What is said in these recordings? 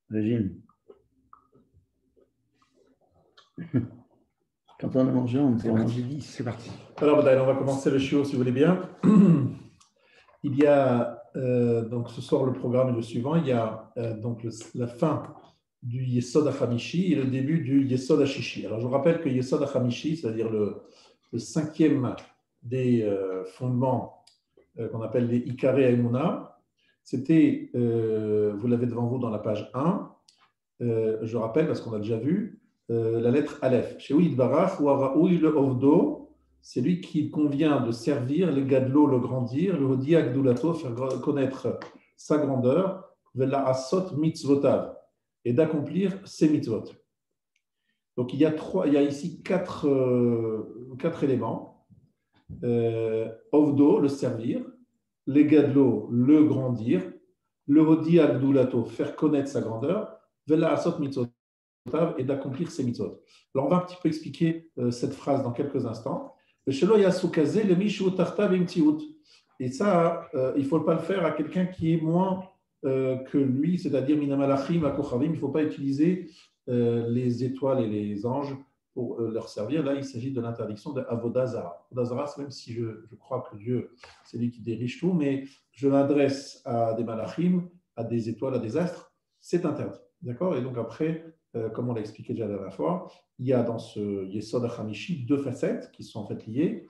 Régime. Quand on a mangé, on peut en manger 10. C'est parti. Alors, on va commencer le shiur si vous voulez bien. Il y a, donc ce soir, le programme est le suivant. Il y a donc la fin du Yesod HaChamishi et le début du Yesod HaShishi. Alors, je vous rappelle que Yesod HaChamishi, c'est-à-dire le cinquième des fondements qu'on appelle les Ikare Haemuna, c'était, vous l'avez devant vous dans la page 1, je rappelle parce qu'on a déjà vu, la lettre Aleph. Chez Yitbarach ou Araoui le Ovdo, c'est lui qui convient de servir, le Gadlo, le grandir, le Hodi Agdulato, faire connaître sa grandeur, Vela Asot Mitzvotav, et d'accomplir ses mitzvot. Donc il y a ici quatre éléments. Ovdo, le servir, le Gadlo, le grandir, le Hodi Agdulato, faire connaître sa grandeur, Vela Asot Mitzvotav, et d'accomplir ses mitzvot. Alors on va un petit peu expliquer cette phrase dans quelques instants. Et ça, il ne faut pas le faire à quelqu'un qui est moins que lui, c'est-à-dire Minamalachim, Akochavim. Il ne faut pas utiliser les étoiles et les anges pour leur servir. Là, il s'agit de l'interdiction de Avodah Zara. Avodah Zara, même si je crois que Dieu, c'est lui qui dirige tout, mais je m'adresse à des malachim, à des étoiles, à des astres, c'est interdit. D'accord? Et donc après, comme on l'a expliqué déjà la dernière fois, il y a dans ce Yesod HaChamishi deux facettes qui sont en fait liées.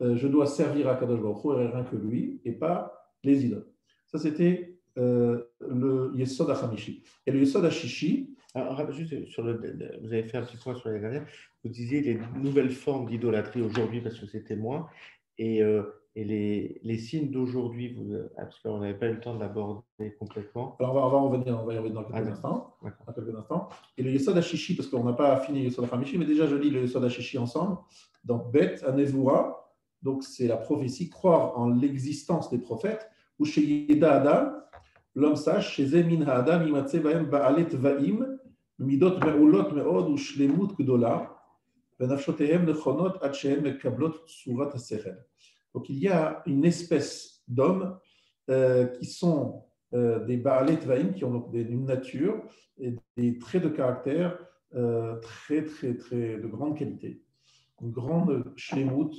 Je dois servir à Kadosh Baruch Hu et rien que lui, et pas les idoles. Ça, c'était le Yesod HaChamishi. Et le Yesod HaShishi. Alors, juste sur vous avez fait un petit point sur les dernières. Vous disiez les nouvelles formes d'idolâtrie aujourd'hui parce que c'était moins. Et les signes d'aujourd'hui, parce qu'on n'avait pas eu le temps de l'aborder complètement. Alors, on va y revenir dans quelques instants. Et le Yesod HaShishi, parce qu'on n'a pas fini le Yesod HaChamishi, mais déjà je lis le Yesod HaShishi ensemble. Donc, Bet Anevura, donc c'est la prophétie, croire en l'existence des prophètes, ou chez Yeda Adam, l'homme sache, chez Zemin Ha'adam, Imatse Baem Ba'alet Va'im, Midot Me'ulot Me'od, ou Shlemut Gdola, Benafshotehem Nechonot, Achehem Mekablot Surat HaSechel. Donc, il y a une espèce d'hommes qui sont des Ba'alet Va'im, qui ont donc une nature et des traits de caractère très de grande qualité. Une grande shlemut,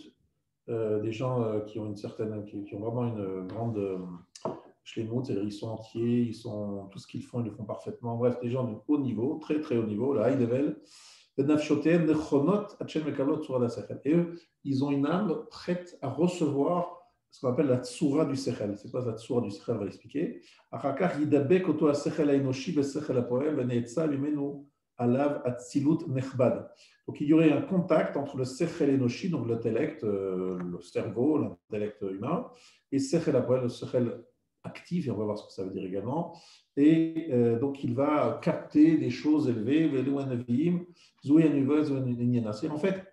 des gens qui ont qui ont vraiment une grande shlemut, c'est-à-dire ils sont entiers, tout ce qu'ils font, ils le font parfaitement. Bref, des gens de haut niveau, très haut niveau, la high level. Et eux, ils ont une âme prête à recevoir ce qu'on appelle la tsura du sechel. C'est quoi la tsura du sechel? On va l'expliquer. Donc il y aurait un contact entre le sechel enoshi, donc l'intellect, le cerveau, l'intellect humain, et sechel apoel, le sechel actif, et on va voir ce que ça veut dire également. Et donc il va capter des choses élevées. En fait,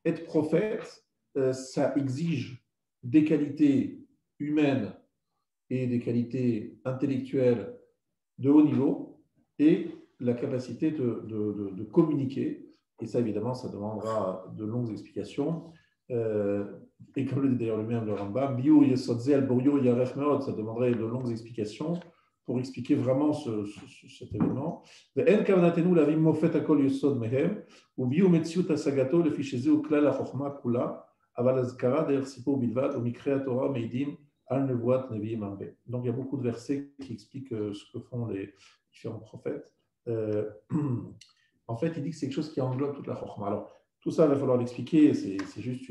être prophète, ça exige des qualités humaines et des qualités intellectuelles de haut niveau et la capacité de communiquer. Et ça, évidemment, ça demandera de longues explications. Et comme le dit d'ailleurs lui-même le Rambam, ça demanderait de longues explications pour expliquer vraiment cet événement. Donc il y a beaucoup de versets qui expliquent ce que font les différents prophètes. En fait, il dit que c'est quelque chose qui englobe toute la Chokhmah. Alors, tout ça, il va falloir l'expliquer. C'est juste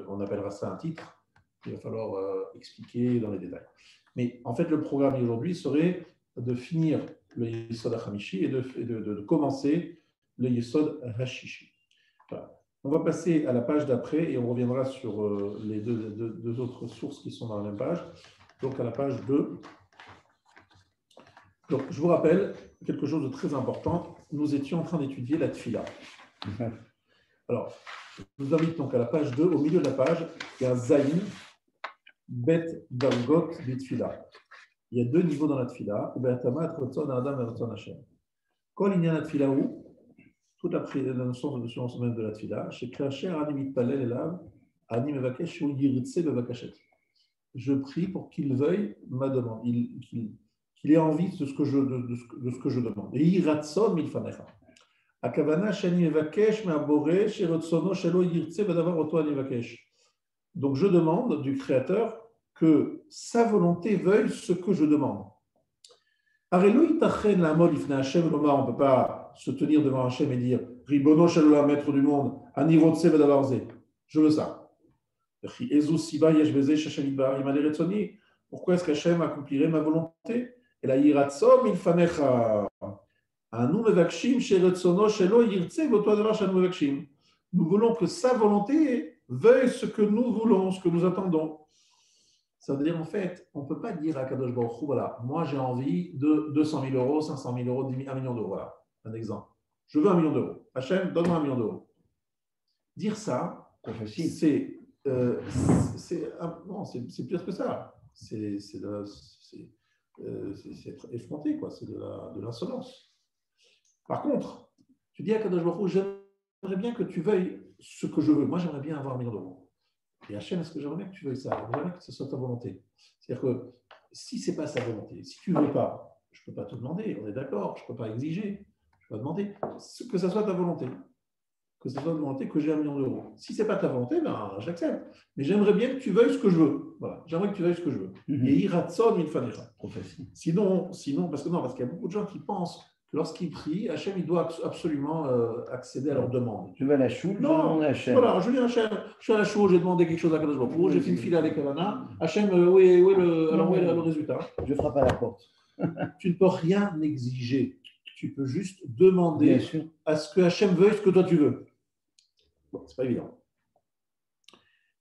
on appellera ça un titre. Il va falloir expliquer dans les détails. Mais en fait, le programme aujourd'hui serait de finir le Yesod HaChamishi et de commencer le Yesod HaShishi. Voilà. On va passer à la page d'après et on reviendra sur les deux autres sources qui sont dans la même page. Donc, à la page 2. Donc, je vous rappelle quelque chose de très important. Nous étions en train d'étudier la Tfila. Alors, je vous invite donc à la page 2. Au milieu de la page, il y a Zayin, Bet, Dargot, Bitfila. Il y a deux niveaux dans la Tfila. Kol inyan la Tfila où toute la notion même de la Tfila, chez Klacher, Animit Palel Elav, Anim Evakesh, ou Yiritse Bevakashet. Je prie pour qu'il veuille ma demande, qu'il qu'il ait envie de ce que je demande. Et Yiratson milfanecha. Akavana shani mevakesh me'abore sheratsono shelo yirtse v'davar oto ani vakesh. Donc je demande du Créateur que sa volonté veuille ce que je demande. Arelo itachen la mol ifne Hashem lomar, on ne peut pas se tenir devant Hashem et dire Ribono shelo, maître du monde, ani rotse v'davar ze. Je veux ça. Pourquoi est-ce qu'Hachem accomplirait ma volonté? Et la yiratsom milfanecha. Nous voulons que sa volonté veuille ce que nous voulons, ce que nous attendons. Ça veut dire, en fait, on ne peut pas dire à Kadosh Baruch Hu, voilà, moi j'ai envie de 200 000 euros, 500 000 euros, 1 million d'euros. Voilà, un exemple. Je veux 1 million d'euros. Hachem, donne-moi 1 million d'euros. Dire ça, c'est pire que ça. C'est être effronté, quoi. C'est de l'insolence. Par contre, tu dis à Kadosh Baruch Hu, j'aimerais bien que tu veuilles ce que je veux. Moi, j'aimerais bien avoir 1 million d'euros. Et Hachem, est-ce que j'aimerais bien que tu veuilles ça? J'aimerais bien que ce soit ta volonté. C'est-à-dire que si ce n'est pas sa volonté, si tu ne veux pas, je ne peux pas te demander, on est d'accord, je ne peux pas exiger, je peux pas demander, que ce soit ta volonté. Que ce soit ta volonté que j'ai 1 million d'euros. Si ce n'est pas ta volonté, ben, j'accepte. Mais j'aimerais bien que tu veuilles ce que je veux. Voilà, j'aimerais que tu veuilles ce que je veux. Et iratson milfanecha. Sinon, parce qu'il y a beaucoup de gens qui pensent que lorsqu'ils prient, Hachem, il doit absolument accéder à leur demande. Tu vas à la choule, non, Hachem. Voilà, je viens Hachem, je suis à la choule, j'ai demandé quelque chose à Kadosh Baruch Hu, j'ai fait une file avec Havana. Hachem, où est le résultat? Je frappe à la porte. Tu ne peux rien exiger. Tu peux juste demander à ce que Hachem veuille ce que toi tu veux. Bon, c'est pas évident.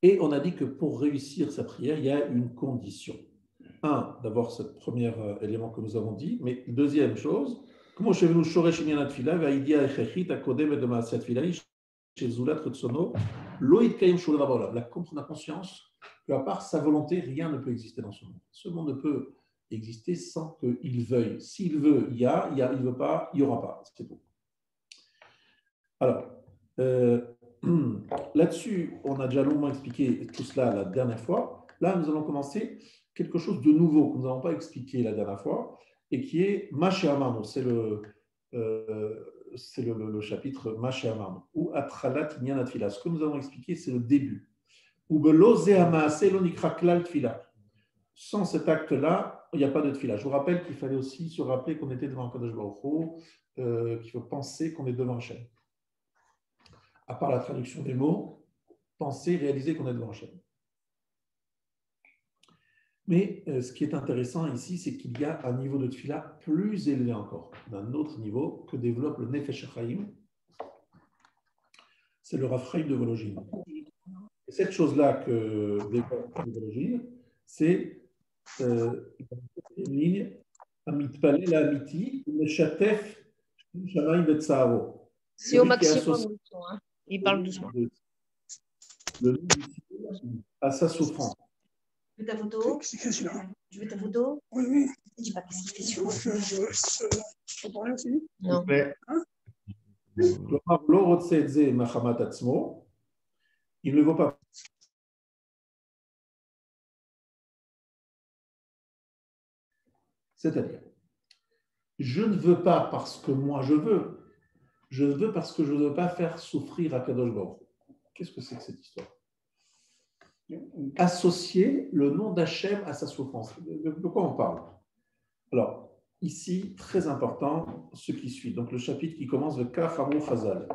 Et on a dit que pour réussir sa prière, il y a une condition. Un, d'avoir ce premier élément que nous avons dit, mais deuxième chose, comment chez nous shoresh inyan atfila ve'idea echechit akodem de ma'aseh atfila chez zulat retsono lo yitkayem shul davar olam. La conscience qu'à part sa volonté, rien ne peut exister dans ce monde. Ce monde ne peut exister sans qu'il veuille. S'il veut, il y a, il ne veut pas, il n'y aura pas. C'est tout. Alors, là-dessus, on a déjà longuement expliqué tout cela la dernière fois. Là, nous allons commencer quelque chose de nouveau que nous n'avons pas expliqué la dernière fois et qui est Mashe Amarno. C'est le chapitre Mashe Amarno ou Atralat Inyan Atfila. Ce que nous avons expliqué, c'est le début. Ou Belo Ze Hamaaseh Lo Nikra Klal Tfila. Sans cet acte-là, il n'y a pas de tfila. Je vous rappelle qu'il fallait aussi se rappeler qu'on était devant Kadosh Baruch Hu, qu'il faut penser qu'on est devant Hachem. À part la traduction des mots, penser, réaliser qu'on est devant Hachem. Mais ce qui est intéressant ici, c'est qu'il y a un niveau de tfila plus élevé encore, d'un autre niveau que développe le Nefesh HaChaim. C'est le Rav Chaim de Volojine. Et cette chose-là que développe Volojine, c'est une ligne Amitpalel Amiti, Meshatef Shamayim Betsaro. C'est au maximum, hein. Il parle doucement. Le à sa souffrance. Tu veux ta photo? Tu veux ta photo? Oui, oui. Je dis pas qu'est-ce qu'il fait sur moi. Je peux parler aussi? Non. Il ne veut pas. C'est-à-dire, je ne veux pas parce que moi je veux parce que je ne veux pas faire souffrir à Kadosh Baruch Hu. Qu'est-ce que c'est que cette histoire? Associer le nom d'Hachem à sa souffrance. De quoi on parle? Alors, ici, très important, ce qui suit. Donc, le chapitre qui commence de Kaf Amou Chazal.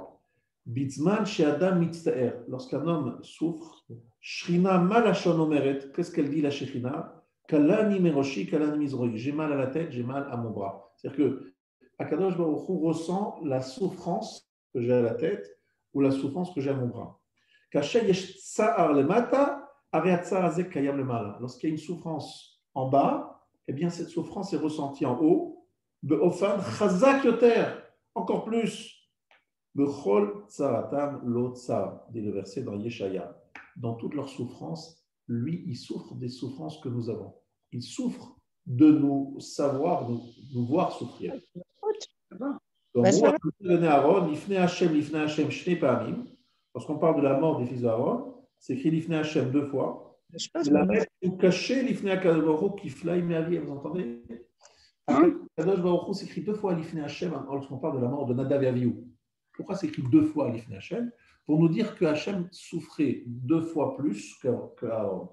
Bitzman she'adam mitzta'er. Lorsqu'un homme souffre, Shrina malachon omeret. Qu'est-ce qu'elle dit la Shekhinah? Kalani meroshi, kalani mizroi. J'ai mal à la tête, j'ai mal à mon bras. C'est-à-dire que Akadosh Baruch Hu ressent la souffrance que j'ai à la tête ou la souffrance que j'ai à mon bras. Lorsqu'il y a une souffrance en bas, eh bien cette souffrance est ressentie en haut. Be'ofan chazak yoter, encore plus. Bechol tsaratam lo tsar, dit le verset dans Yeshaya. Dans toute leur souffrance, lui, il souffre des souffrances que nous avons. Il souffre de nous savoir, nous voir souffrir. Lorsqu'on parle de la mort des fils d'Aaron, c'est écrit Lifnei Hashem 2 fois. La lettre est cachée, Lifnei HaKadosh Baruch Hu, Kiflaï Me'avi, vous entendez? Kadosh Baruch Hu s'écrit 2 fois Lifnei Hashem lorsqu'on parle de la mort de Nadav et Avihu. Pourquoi s'écrit 2 fois Lifnei Hashem? Pour nous dire que Hashem souffrait 2 fois plus que Aaron.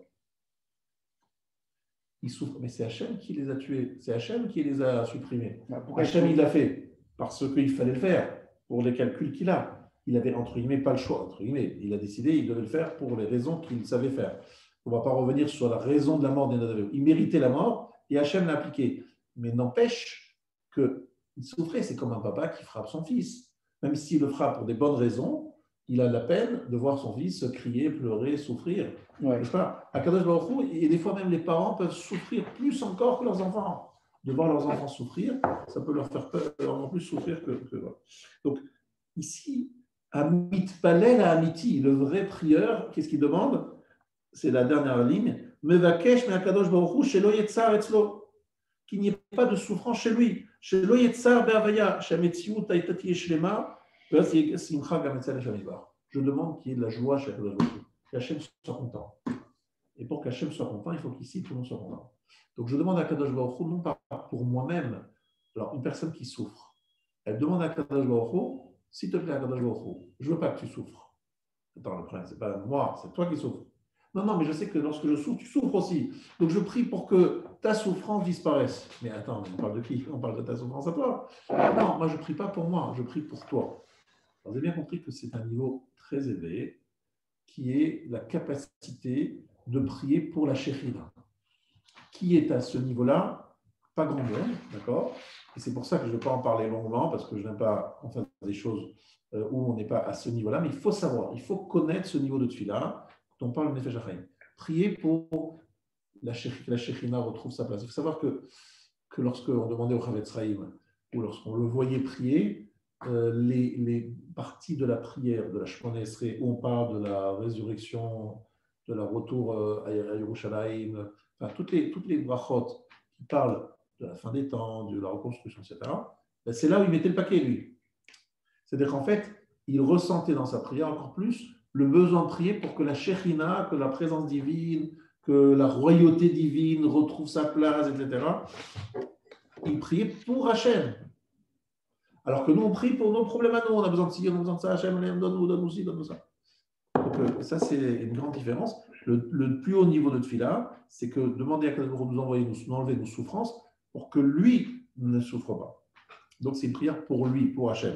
Il souffre, mais c'est Hashem qui les a tués, c'est Hashem qui les a supprimés. Hashem, il l'a fait parce qu'il fallait le faire pour les calculs qu'il a. Il avait, entre guillemets, pas le choix, entre guillemets. Il a décidé, il devait le faire pour les raisons qu'il savait faire. On ne va pas revenir sur la raison de la mort des Nadav. Il méritait la mort et Hashem l'a appliqué. Mais n'empêche qu'il souffrait, c'est comme un papa qui frappe son fils. Même s'il le frappe pour des bonnes raisons, il a la peine de voir son fils crier, pleurer, souffrir. Ouais. N'est-ce pas? À Kadosh Baruch Hu, et des fois même les parents peuvent souffrir plus encore que leurs enfants. De voir leurs enfants souffrir, ça peut leur faire peur, en plus souffrir que. Donc, ici, Amit Palel à Amiti, le vrai prieur, qu'est-ce qu'il demande? C'est la dernière ligne. Mevakesh me Kadosh Baruch Hu shelo yetzar etzlo. Qu'il n'y ait pas de souffrance chez lui. Shelo yetzar be'avaya, shemetziut taitati yeshlema. Je demande qu'il y ait de la joie chez Akadosh Baruch Hu, qu'Hachem soit content. Et pour qu'Hachem soit content, il faut qu'ici tout le monde soit content. Donc je demande à Akadosh Baruch Hu, non pas pour moi-même. Alors une personne qui souffre, elle demande à Akadosh Baruch Hu, s'il te plaît Akadosh Baruch Hu, je ne veux pas que tu souffres. Attends, le problème, ce n'est pas moi, c'est toi qui souffres. Non, mais je sais que lorsque je souffre, tu souffres aussi. Donc je prie pour que ta souffrance disparaisse. Mais attends, on parle de qui? On parle de ta souffrance à toi. Non, moi je ne prie pas pour moi, je prie pour toi. Vous avez bien compris que c'est un niveau très élevé qui est la capacité de prier pour la Shekhinah. Qui est à ce niveau-là? Pas grand monde, d'accord? Et c'est pour ça que je ne vais pas en parler longuement parce que je n'aime pas en faire des choses où on n'est pas à ce niveau-là, mais il faut savoir, il faut connaître ce niveau de Tfila dont on parle de Nefesh HaChaim. Prier pour la Shekhinah retrouve sa place. Il faut savoir que lorsqu'on demandait au Chavetz Chaim ou lorsqu'on le voyait prier, les parties de la prière de la Shemona Esrei où on parle de la résurrection, de la retour à Yerushalayim, enfin toutes les brachot qui parlent de la fin des temps, de la reconstruction, etc., ben c'est là où il mettait le paquet, lui. C'est-à-dire qu'en fait, il ressentait dans sa prière encore plus le besoin de prier pour que la Shekhinah, que la présence divine, que la royauté divine retrouve sa place, etc. Il priait pour Hachem. Alors que nous, on prie pour nos problèmes à nous. On a besoin de ci, on a besoin de ça. Hachem, donne-nous ci, donne-nous ça. Donc, ça, c'est une grande différence. Le plus haut niveau de Tfila, c'est que demander à Kadosh Baruch Hu de nous enlever nos souffrances pour que lui ne souffre pas. Donc, c'est une prière pour lui, pour Hachem.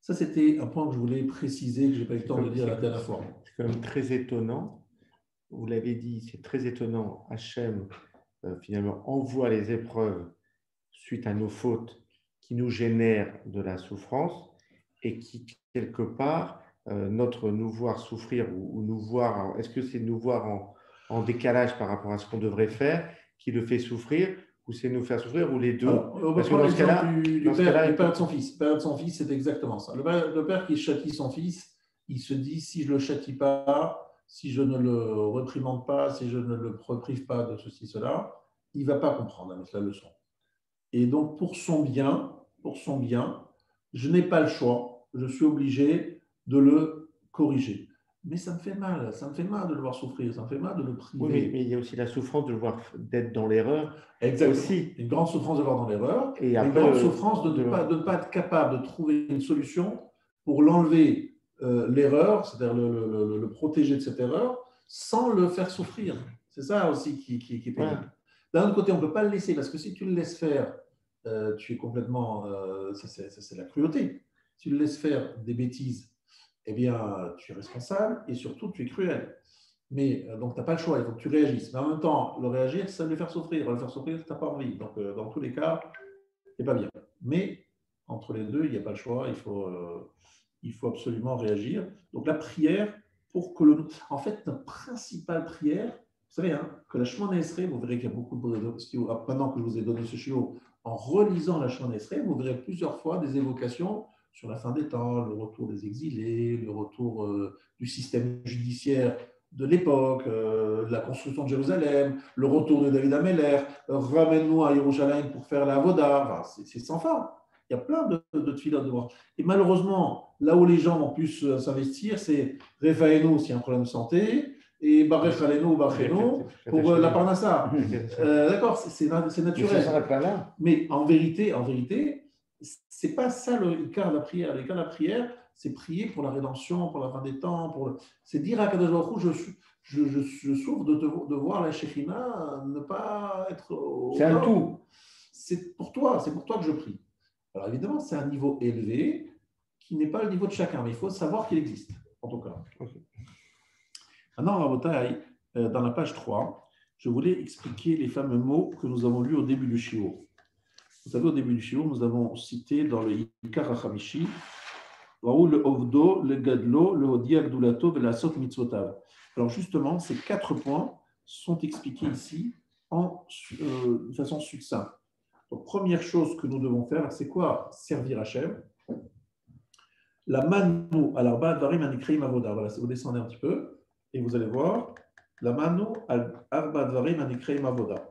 Ça, c'était un point que je voulais préciser, que je n'ai pas eu le temps de dire la dernière fois. C'est quand même très étonnant. Vous l'avez dit, c'est très étonnant. Hachem, finalement, envoie les épreuves suite à nos fautes qui nous génèrent de la souffrance et qui, quelque part, nous voir souffrir ou nous voir, est-ce que c'est nous voir en décalage par rapport à ce qu'on devrait faire qui le fait souffrir ou c'est nous faire souffrir ou les deux? Alors, parce que dans ce cas-là, du père de son fils. Le père de son fils, c'est exactement ça. Le père qui châtie son fils, il se dit, si je ne le châtie pas, si je ne le réprimande pas, si je ne le prive pas de ceci, cela, il ne va pas comprendre avec la leçon. Et donc, pour son bien, je n'ai pas le choix. Je suis obligé de le corriger. Mais ça me fait mal de le voir souffrir, ça me fait mal de le priver. Oui, mais il y a aussi la souffrance de le voir d'être dans l'erreur. Exactement. Aussi. Une grande souffrance de le voir dans l'erreur, et une grande souffrance de ne pas être capable de trouver une solution pour l'enlever l'erreur, c'est-à-dire le protéger de cette erreur, sans le faire souffrir. C'est ça aussi qui est pénible. Ouais. D'un autre côté, on ne peut pas le laisser, parce que si tu le laisses faire, tu es complètement… c'est la cruauté. Si tu le laisses faire des bêtises, eh bien, tu es responsable et surtout, tu es cruel. Mais donc, tu n'as pas le choix, il faut que tu réagisses. Mais en même temps, le réagir, ça va le faire souffrir. Le faire souffrir, tu n'as pas envie. Donc, dans tous les cas, ce n'est pas bien. Mais entre les deux, il n'y a pas le choix, il faut absolument réagir. Donc, la prière, pour que le… En fait, notre principale prière, vous savez, que la Shemona Esrei, vous verrez qu'il y a beaucoup de… Maintenant que je vous ai donné ce chiot, en relisant la Shemona Esrei, vous verrez plusieurs fois des évocations sur la fin des temps, le retour des exilés, le retour du système judiciaire de l'époque, la construction de Jérusalem, le retour de David Ameller, ramène-nous à Yerushalayim pour faire la Avoda, enfin, c'est sans fin. Il y a plein de tefilot de voir. Et malheureusement, là où les gens vont plus s'investir, c'est Refaenu s'il y a un problème de santé, et Barech Alenu ou Bachenu pour la Parnassa. D'accord, c'est naturel. Mais ça ne s'arrête pas là. Mais en vérité, c'est pas ça le cas de la prière. Le cas de la prière, c'est prier pour la rédemption, pour la fin des temps, c'est dire à Kadosh Baruch Hu, je souffre de voir la Shekhinah ne pas être au C'est un top. tout. C'est pour toi que je prie. Alors évidemment, c'est un niveau élevé qui n'est pas le niveau de chacun, mais il faut savoir qu'il existe, en tout cas. Okay. Maintenant, Rabotai, dans la page 3, je voulais expliquer les fameux mots que nous avons lus au début du Shiur. Vous savez, au début du Shiur, nous avons cité dans le Yikar HaChamishi, Raoul le Ovdo, le Gadlo, le Hodi Agdulato, le Lasot Mitzvotav. Alors justement, ces 4 points sont expliqués ici de façon succincte. Donc, première chose que nous devons faire, c'est quoi? Servir Hachem. La manu al arba dvarim anikreim avoda. Voilà, si vous descendez un petit peu, et vous allez voir, la manu al arba dvarim anikreim avoda.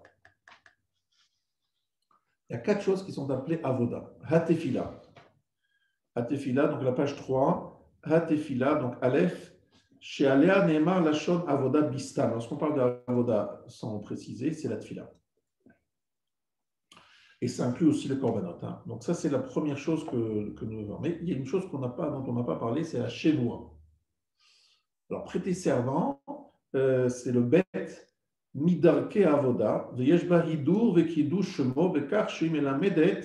Il y a 4 choses qui sont appelées avoda. Hatefila. Hatefila, donc la page 3. Hatefila, donc Aleph. Chez Alea Neemar Lachon Avoda Bistam. Lorsqu'on parle d'avoda sans préciser, c'est la tefila. Et ça inclut aussi le korbanot. Hein. Donc ça, c'est la première chose que nous devons. Mais il y a une chose dont on n'a pas parlé, c'est la shevoua. Alors, prêter serment, c'est le bet midarke avoda, veyesh ba hidur vekidush shemo bekar sheim elamedet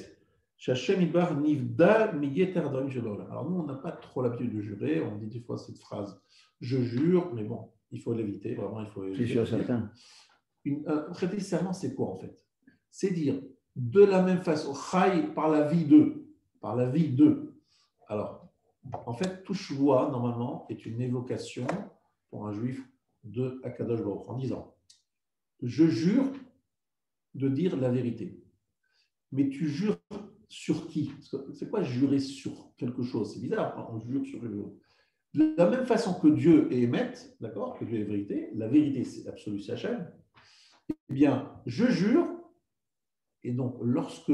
shashem ibar nivda miyeter dorim shelo. Alors nous, on n'a pas trop l'habitude de jurer. On dit des fois cette phrase, je jure, mais bon, il faut l'éviter. Vraiment, il faut éviter. C'est sûr, certain. Prêter serment, c'est quoi en fait? C'est dire de la même façon, chai par la vie d'eux. Par la vie d'eux. Alors, en fait, tout shvoua, normalement, est une évocation pour un juif de Akadosh Baruch en disant je jure de dire la vérité. Mais tu jures sur qui? C'est quoi jurer sur quelque chose? C'est bizarre, hein, on jure sur quelque chose. De la même façon que Dieu est émet, d'accord, que Dieu est vérité, la vérité c'est absolu, c'est Hachem, eh bien, je jure. Et donc, lorsque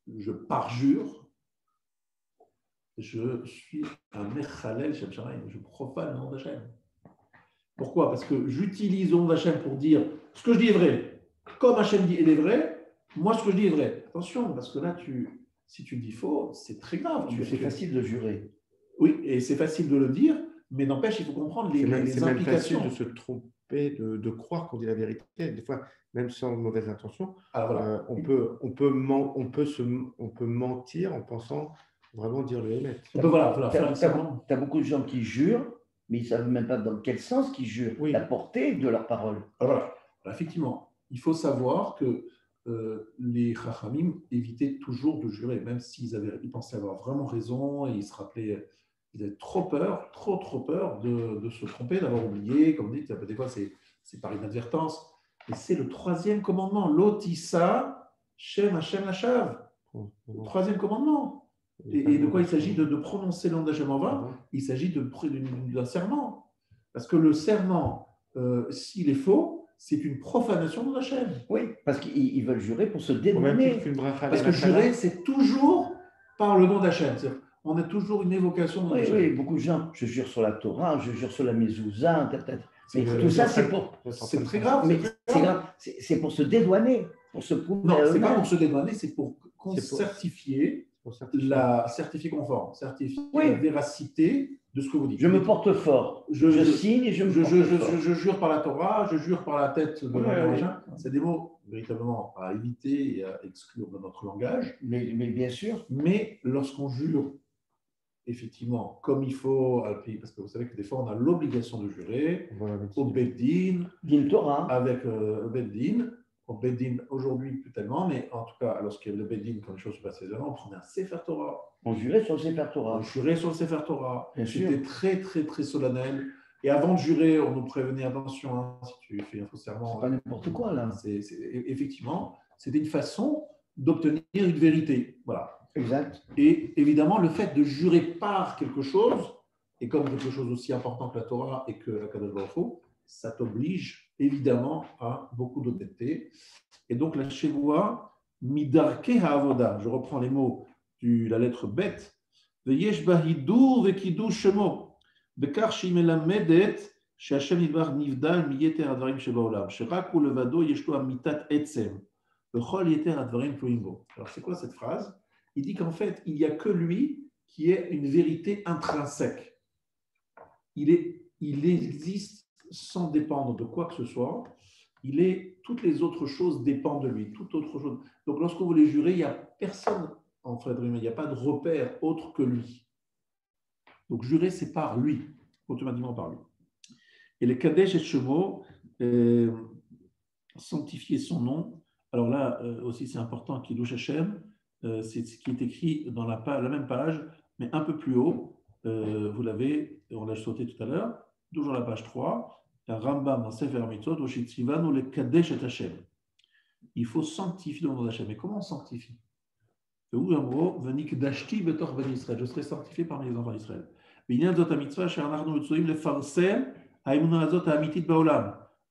je parjure, je suis un mechalel Shem Shamaim, je profane le nom d'Hachem. Pourquoi? Parce que j'utilise le nom d'Hachem pour dire ce que je dis est vrai. Comme Hachem dit il est vrai, moi ce que je dis est vrai. Attention, parce que là, si tu dis faux, c'est très grave. C'est facile de jurer. Oui, et c'est facile de le dire, mais n'empêche, il faut comprendre les implications. C'est même facile de se tromper, de croire qu'on dit la vérité. Des fois, même sans mauvaise intention, voilà. on peut mentir en pensant vraiment dire le émet. Tu as beaucoup de gens qui jurent, mais ils ne savent même pas dans quel sens qu'ils jurent, la portée de leurs paroles. Voilà. Effectivement, il faut savoir que les Chachamim évitaient toujours de jurer, même ils pensaient avoir vraiment raison et ils se rappelaient, ils avaient trop peur de se tromper, d'avoir oublié. Comme dit, des fois c'est par inadvertance. Et c'est le 3e commandement, l'otissa shem Hashem lashav. Le 3e commandement. Et de quoi il s'agit? De prononcer le nom d'Hachem en vain. Il s'agit d'un serment. Parce que le serment, s'il est faux, c'est une profanation de Hachem. Oui, parce qu'ils veulent jurer pour se dédouaner. Parce que jurer, c'est toujours par le nom d'Hachem. On a toujours une évocation de Hachem. Oui, beaucoup de gens, je jure sur la Torah, je jure sur la Mezouza, peut-être. Mais tout ça, c'est pour. C'est très grave. Mais c'est grave. C'est pour se dédouaner, pour se prouver. Non, c'est pas pour se dédouaner, c'est pour certifier conforme, certifier la véracité de ce que vous dites. Je me porte fort. Je signe et je me porte fort. Je jure par la Torah, je jure par la tête de l'origine. C'est des mots véritablement à éviter et à exclure de notre langage. Mais bien sûr. Mais lorsqu'on jure effectivement, comme il faut, parce que vous savez que des fois on a l'obligation de jurer au Beddin, Torah, avec Beddin. Au Beddin aujourd'hui plus tellement, mais en tout cas, lorsqu'il y avait le Beddin, quand les choses se passaient, on prenait un Sefer Torah. On jurait sur le Sefer Torah. C'était très, très, très solennel. Et avant de jurer, on nous prévenait, attention, hein, si tu fais un faux serment. C'est pas n'importe quoi, là. Effectivement, c'était une façon d'obtenir une vérité. Voilà. Exact. Et évidemment, le fait de jurer par quelque chose, et comme quelque chose aussi important que la Torah et que la Kadosh Baruch Hu, ça t'oblige évidemment à beaucoup d'honnêteté. Et donc la Shevoua, midarke ha'avoda, je reprends les mots de la lettre bet, veyesh bahidur vekidush shemo, bekar shimelamedet שהשם נדבר נבדל מיתר הדברים שבעולם, שרק הוא לבדו יש לו אמיתת עצם, בכל יתר הדברים תלויים בו. Alors c'est quoi cette phrase? Il dit qu'en fait, il n'y a que lui qui est une vérité intrinsèque. Il existe sans dépendre de quoi que ce soit. Toutes les autres choses dépendent de lui, toute autre chose. Donc lorsque vous voulez jurer, il n'y a personne, en fait, il n'y a pas de repère autre que lui. Donc jurer, c'est par lui, automatiquement par lui. Et le Kadesh et Shemo, sanctifier son nom. Alors là aussi, c'est important, Kiddush Hashem, c'est ce qui est écrit dans la même page, mais un peu plus haut. Vous l'avez, on l'a sauté tout à l'heure, toujours la page 3. Rambam dans Sefer Mitzvot, Oshitsivanu le Kadesh et Hashem. Il faut sanctifier le nom d'Hashem. Mais comment on sanctifie? Je serai sanctifié parmi les enfants d'Israël.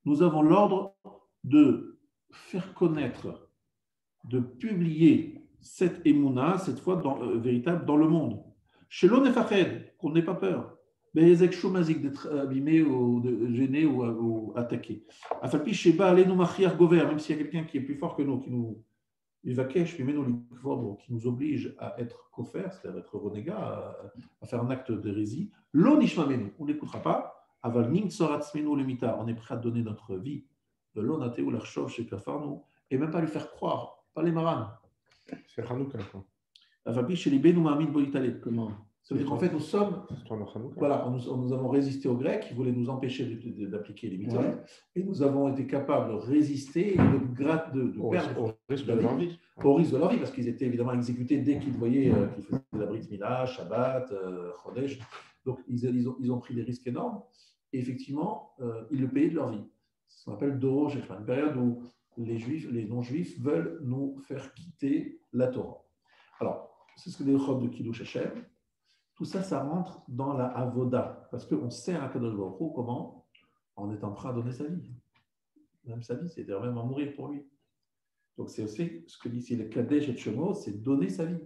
Nous avons l'ordre de faire connaître, de publier cette émouna, cette foi véritable dans le monde. Chez l'on qu'on n'ait pas peur. D'être abîmé ou gêné ou attaqué. Même s'il y a quelqu'un qui est plus fort que nous, qui nous qui nous oblige à être koffer, c'est-à-dire être renégat, à faire un acte d'hérésie, on n'écoutera pas. On est prêt à donner notre vie, et même pas lui faire croire, pas les marans. C'est Hanouka. Comment? Ça veut dire qu'en fait, nous sommes. Voilà, nous avons résisté aux Grecs qui voulaient nous empêcher d'appliquer les mitzvot, et nous avons été capables de résister et de perdre au risque de leur vie. Au risque de leur vie, parce qu'ils étaient évidemment exécutés dès qu'ils voyaient qu'ils faisaient la Brit Mila, Shabbat, Chodesh. Donc, ils ont pris des risques énormes, et effectivement, ils le payaient de leur vie. C'est ce qu'on appelle Doro Shechman, une période où les non-juifs veulent nous faire quitter la Torah. Alors, c'est ce que les Chod de Kiddush Hashem. Tout ça, ça rentre dans la avoda, parce qu'on sert à Kadosh Baruch Hu comment? En étant prêt à donner sa vie. Même sa vie, c'est-à-dire même à mourir pour lui. Donc c'est aussi ce que dit ici le Kadesh et Shemo, c'est donner sa vie.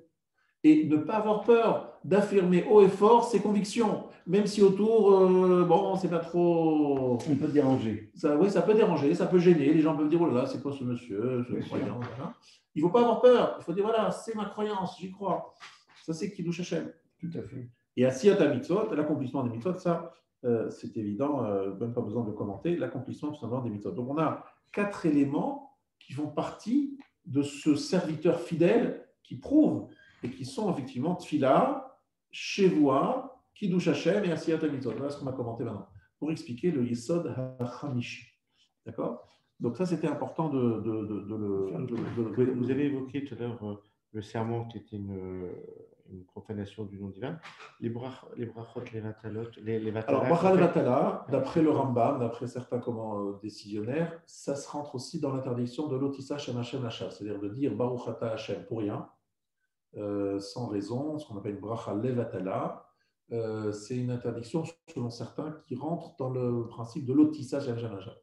Et ne pas avoir peur d'affirmer haut et fort ses convictions, même si autour, bon, c'est pas trop... On peut déranger. Oui, ça peut déranger, ça peut gêner. Les gens peuvent dire, oh là là, c'est quoi ce monsieur, ce croyant, voilà. Il ne faut pas avoir peur. Il faut dire, voilà, c'est ma croyance, j'y crois. Ça, c'est Kiddush Hashem. Tout à fait. Et à Siyat HaMitzvot, l'accomplissement des mitzvot, ça, c'est évident, même pas besoin de commenter, l'accomplissement tout simplement des mitzvot. Donc on a 4 éléments qui font partie de ce serviteur fidèle qui prouve et qui sont effectivement Tfila, Shevoua, Kiddush Hashem et Asiyat HaMitzvot. Voilà ce qu'on va commenter maintenant pour expliquer le Yesod HaChamishi. D'accord? Donc ça, c'était important de le... Vous avez évoqué tout à l'heure le serment qui était une profanation du nom divin. Les brachot, les vatalot, les vatala. Alors, brachot et vatala, d'après le Rambam, d'après certains décisionnaires, ça se rentre aussi dans l'interdiction de l'otissa Shem Hashem Hashem, c'est-à-dire de dire Baruch Ata Hashem pour rien, sans raison, ce qu'on appelle une bracha levatala. C'est une interdiction, selon certains, qui rentre dans le principe de l'otissa Shem Hashem.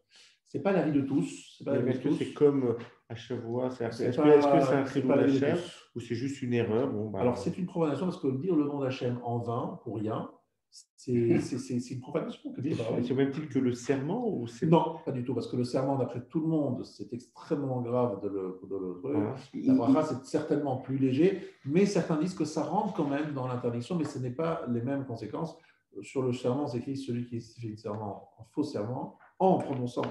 Ce n'est pas l'avis de tous. Est-ce que c'est comme à Shavua? Est-ce que c'est un chilou d'Hachem ou c'est juste une erreur? Alors, c'est une profanation parce que dire le nom d'Hachem en vain, pour rien, c'est une profanation. C'est au même titre que le serment ou Non, pas du tout, parce que le serment, d'après tout le monde, c'est extrêmement grave de le La bracha, c'est certainement plus léger, mais certains disent que ça rentre quand même dans l'interdiction, mais ce n'est pas les mêmes conséquences. Sur le serment, c'est écrit celui qui fait un serment, un faux serment, en prononçant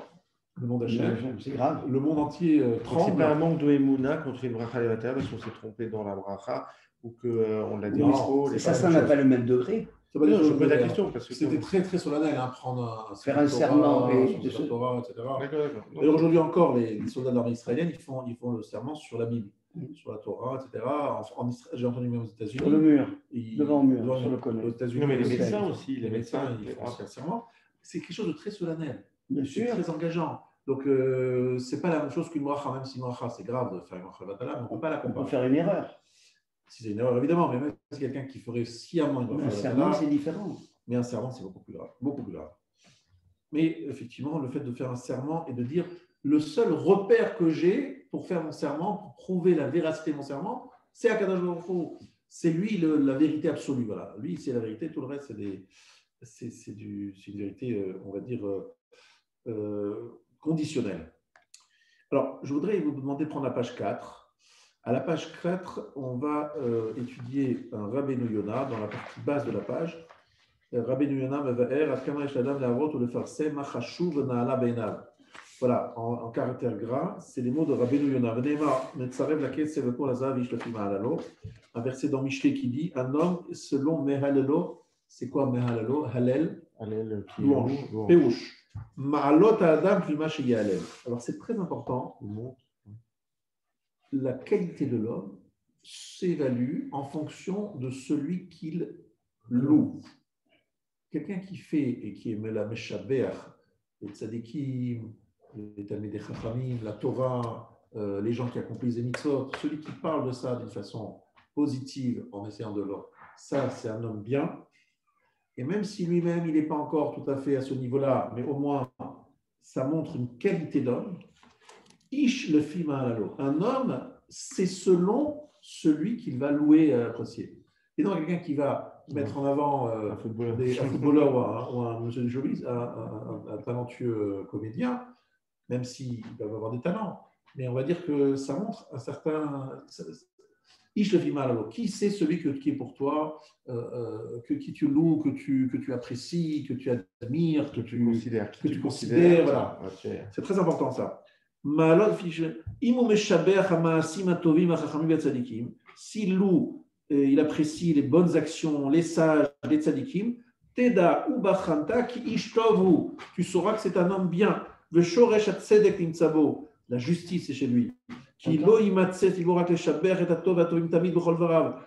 le nom d'Hachem, c'est grave. Le monde entier tremble. C'est pas un manque de émouna quand on fait une bracha levatala parce qu'on s'est trompé dans la bracha ou qu'on l'a dit trop. Ça n'a pas le même degré. Je pose la question parce que c'était très très solennel, prendre faire un serment sur la Torah, etc. Et aujourd'hui encore, les soldats de l'armée israélienne, ils font le serment sur la Bible, sur la Torah, etc. J'ai entendu même aux États-Unis. Sur le mur, devant le mur, sur le côté. Non, mais les médecins aussi, les médecins, ils font un serment. C'est quelque chose de très solennel. Bien sûr. Très engageant. Donc, ce n'est pas la même chose qu'une bracha, même si une bracha, c'est grave de faire une bracha vatala, mais on ne peut pas la comparer. On peut faire une erreur. Si c'est une erreur, évidemment, mais même si quelqu'un qui ferait sciemment une bracha vatala. Un serment, c'est différent. Mais un serment, c'est beaucoup plus grave. Beaucoup plus grave. Mais effectivement, le fait de faire un serment et de dire le seul repère que j'ai pour faire mon serment, pour prouver la véracité de mon serment, c'est Akadosh Baruch Hu. C'est lui la vérité absolue. Voilà. Lui, c'est la vérité, tout le reste, c'est des c'est une vérité, on va dire, conditionnelle. Alors, je voudrais vous demander de prendre la page 4. À la page 4, on va étudier un Rabbeinu Yonah dans la partie basse de la page. Rabbeinu Yonah mevaer atkama yesh l'adam le'avrot ou lefarse ma chashuv na'ala beinav. Voilà, en caractère gras, c'est les mots de Rabbeinu Yonah. V'neimar netzarev laketz v'kol hazav yishlofim ha'alalo. Un verset dans Michelet qui dit un homme selon Mehalelo. C'est quoi Mehalelo? Halel, louange, Péouche. Ma'alot ha'adam klima sheyalel. Alors c'est très important. La qualité de l'homme s'évalue en fonction de celui qu'il loue. Quelqu'un qui fait et qui est la Meshaber, les tzadikim, les Talmidei Chachamim, la Torah, les gens qui accomplissent les mitzvot, celui qui parle de ça d'une façon positive en essayant de l'or, ça c'est un homme bien. Et même si lui-même il n'est pas encore tout à fait à ce niveau-là, mais au moins ça montre une qualité d'homme. Ish le fima alalo. Un homme, c'est selon celui qu'il va louer et apprécier. Et donc quelqu'un qui va mettre en avant un footballeur ou un monsieur de showbiz, un talentueux comédien, même s'il va avoir des talents, mais on va dire que ça montre un certain... Ish le fima alalo. Qui c'est celui qui est pour toi, qui tu loues, que tu apprécies, que tu admires, que tu considères. Voilà. C'est très important ça. S'il loue, il apprécie les bonnes actions, les sages, les tzadikim, teda ou bachanta ki ishtovu, tu sauras que c'est un homme bien. Veshoresh atzedek nimtzabo, la justice est chez lui. Ki lo imatzet ivorak leshaber et atov atovim tamid b'chol varav.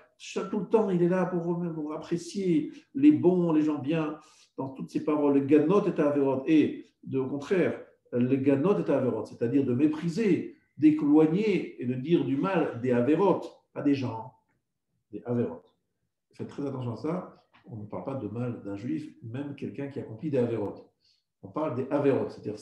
Tout le temps, il est là pour apprécier les bons, les gens bien, dans toutes ses paroles. Le ganot est averot, et au contraire, le ganot est averot, c'est-à-dire de mépriser, d'éloigner et de dire du mal des averot, pas des gens, des averot. Faites très attention à ça, on ne parle pas de mal d'un juif, même quelqu'un qui accomplit des averot. On parle des averot, c'est-à-dire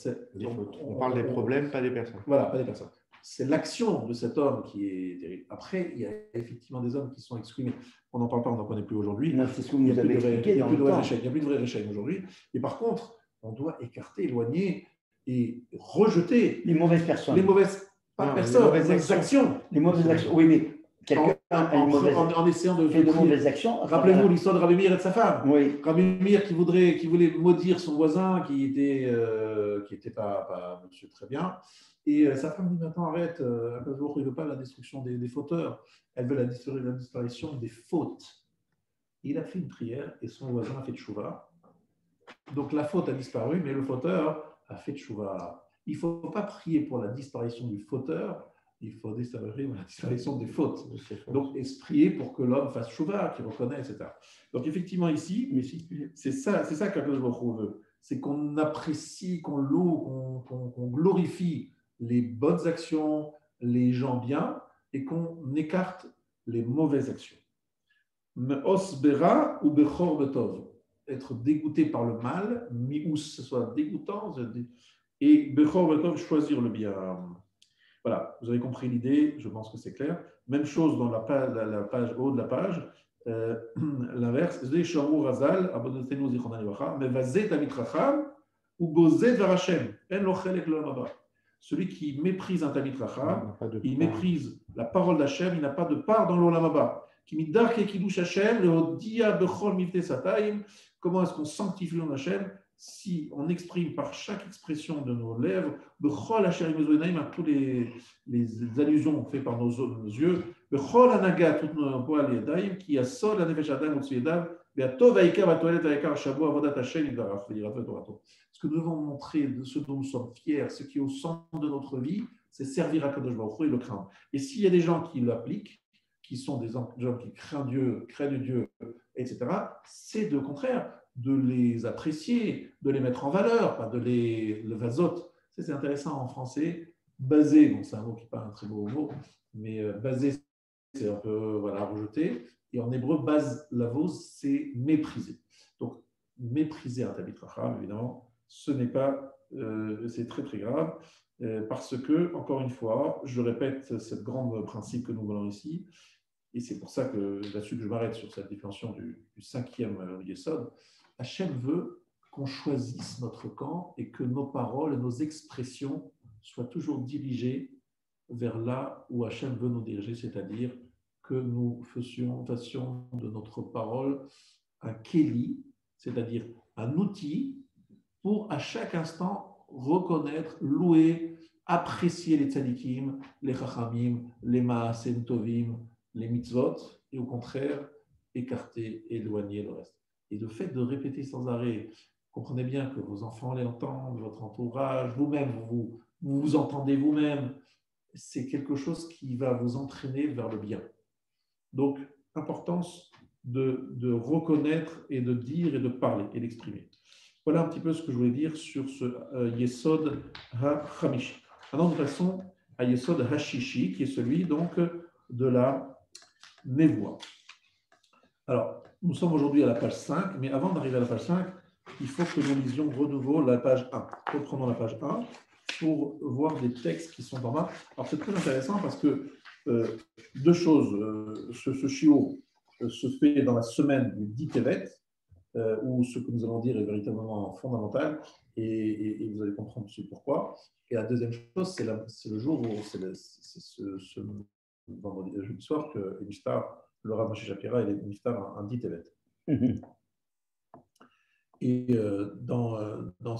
on parle des problèmes, pas des personnes. Voilà, pas des personnes. C'est l'action de cet homme qui est terrible. Après, il y a effectivement des hommes qui sont exclus. On n'en parle pas, on n'en connaît plus aujourd'hui. C'est ce que vous avez expliqué. Il n'y a plus de vrai réchec aujourd'hui. Et par contre, on doit écarter, éloigner et rejeter les mauvaises personnes. Les mauvaises actions. Les mauvaises actions. Oui, mais quelqu'un en essayant de faire de mauvaises actions. Rappelez-vous l'histoire de Rabbi Meir et de sa femme. Oui. Rabbi Meir qui voulait maudire son voisin qui était pas monsieur très bien. Et sa femme dit maintenant arrête, il ne veut pas la destruction des fauteurs, elle veut la disparition des fautes. Il a fait une prière et son voisin a fait tchouva. Donc la faute a disparu, mais le fauteur a fait tchouva. Il ne faut pas prier pour la disparition du fauteur, il faut prier pour la disparition des fautes. Donc prier pour que l'homme fasse tchouva, qu'il reconnaisse, etc. Donc effectivement ici, c'est ça qu'Akadosh Baruch Hu veut. C'est qu'on apprécie, qu'on loue, qu'on glorifie les bonnes actions, les gens bien, et qu'on écarte les mauvaises actions. Osbera ou bechor betov, être dégoûté par le mal, mious, ce soit dégoûtant, et bechor betov, choisir le bien. Voilà, vous avez compris l'idée, je pense que c'est clair. Même chose dans la page haut de la page, l'inverse, Zé Shamur Razal, abonnez-nous Zichronan Yocha, mais Vazet Amit Racham, ou Bozet Varachem, En Lochelek Lomaba. Celui qui méprise un Talmid Chacham, il méprise la parole d'Hachem, il n'a pas de part dans l'Olam Haba. Comment est-ce qu'on sanctifie le nom d'Hachem? Si on exprime par chaque expression de nos lèvres, à tous les allusions faites par nos yeux, toutes nos poils et daim, qui a sol la nefesh adam au-dessus des ce que nous devons montrer, de ce dont nous sommes fiers, ce qui est au centre de notre vie, c'est servir à Kadosh Baruch Hu et le craindre. Et s'il y a des gens qui l'appliquent, qui sont des gens qui craignent Dieu, etc., c'est au contraire de les apprécier, de les mettre en valeur, pas de le vazot. C'est intéressant en français. Baser, bon, c'est un mot qui n'est pas un très beau mot, mais baser, c'est un peu rejeté. Et en hébreu, baz lavos, c'est mépriser. Donc, mépriser un Talmid Chacham, évidemment, ce n'est pas, c'est très très grave, parce que, encore une fois, je répète ce grand principe que nous voyons ici, et c'est pour ça que là-dessus que je m'arrête sur cette définition du cinquième yesod, Hachem veut qu'on choisisse notre camp et que nos paroles et nos expressions soient toujours dirigées vers là où Hachem veut nous diriger, c'est-à-dire que nous fassions de notre parole un kéli, c'est-à-dire un outil pour à chaque instant reconnaître, louer, apprécier les tzadikim, les chachamim, les ma'asem tovim, les mitzvot, et au contraire, écarter, éloigner le reste. Et le fait de répéter sans arrêt, comprenez bien que vos enfants l'entendent, votre entourage, vous-même, vous entendez vous-même, c'est quelque chose qui va vous entraîner vers le bien. Donc, importance de reconnaître et de dire et de parler et d'exprimer. Voilà un petit peu ce que je voulais dire sur ce Yesod HaChamishi. Maintenant, nous passons à Yesod HaShishi, qui est celui donc de la Névoie. Alors, nous sommes aujourd'hui à la page 5, mais avant d'arriver à la page 5, il faut que nous lisions de nouveau la page 1. Reprenons la page 1 pour voir des textes qui sont en bas. Alors, c'est très intéressant parce que deux choses. Ce shiur se fait dans la semaine du 10 Tevet, où ce que nous allons dire est véritablement fondamental, et vous allez comprendre pourquoi. Et la deuxième chose, c'est le jour où, c'est ce vendredi, jeudi soir, que Niftar, le Rav Moshe Shapira, il est Niftar un 10 Tevet. Et dans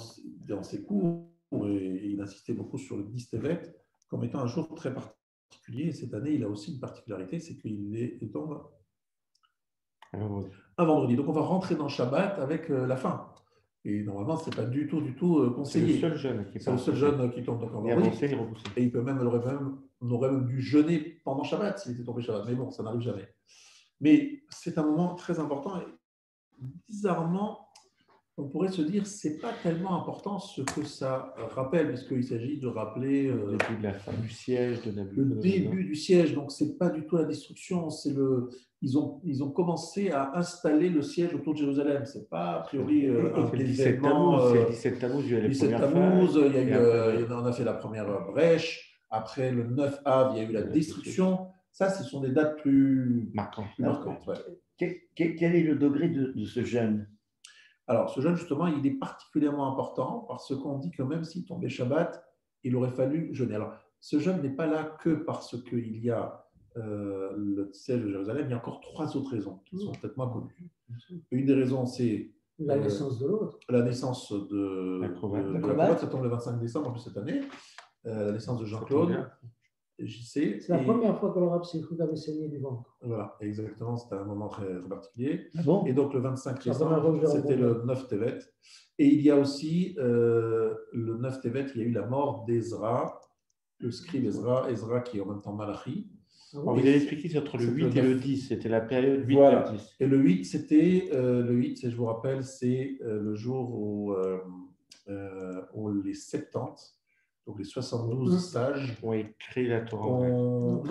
ses cours, et il insistait beaucoup sur le 10 Tevet comme étant un jour très particulier. Et cette année, il a aussi une particularité, c'est qu'il est un vendredi. Donc, on va rentrer dans Shabbat avec la fin. Et normalement, ce n'est pas du tout conseillé. C'est le seul jeune qui tombe encore vendredi. Et il aurait même dû jeûner pendant Shabbat s'il était tombé Shabbat. Mais bon, ça n'arrive jamais. Mais c'est un moment très important. Et bizarrement, on pourrait se dire que ce n'est pas tellement important ce que ça rappelle, puisqu'il s'agit de rappeler le début de la fin du siège de le début du siège. Donc, ce n'est pas du tout la destruction. Ils ont commencé à installer le siège autour de Jérusalem. Ce n'est pas, a priori, un événement. C'est le 17 Tammuz, il y a les 17 Tammuz, on a fait la première brèche. Après, le 9 Av, il y a eu la destruction. Ça, ce sont des dates plus marquantes. Ouais. Quel est le degré de ce jeûne? Alors, ce jeûne, justement, il est particulièrement important parce qu'on dit que même s'il tombait Shabbat, il aurait fallu jeûner. Alors, ce jeûne n'est pas là que parce qu'il y a le siège de Jérusalem. Il y a encore 3 autres raisons qui sont peut-être moins connues. Une des raisons, c'est la naissance de l'autre. La naissance de l'acrobate, ça tombe le 25 décembre en plus cette année. La naissance de Jean-Claude. JC. C'est la première fois que le Rav Sichoud avait saigné du ventre. Voilà, exactement, c'était un moment très particulier. Ah bon? Et donc le 25 décembre, c'était le 9 Tevet. Et il y a aussi, le 9 Tevet, il y a eu la mort d'Ezra, le scribe Ezra qui est en même temps Malachi. Vous avez expliqué c'est entre le 8 et le 10, c'était la période 8 voilà. et le 10. Et le 8, c'était, je vous rappelle, c'est le jour où les 70, donc les 72 sages ont écrit la Torah. ont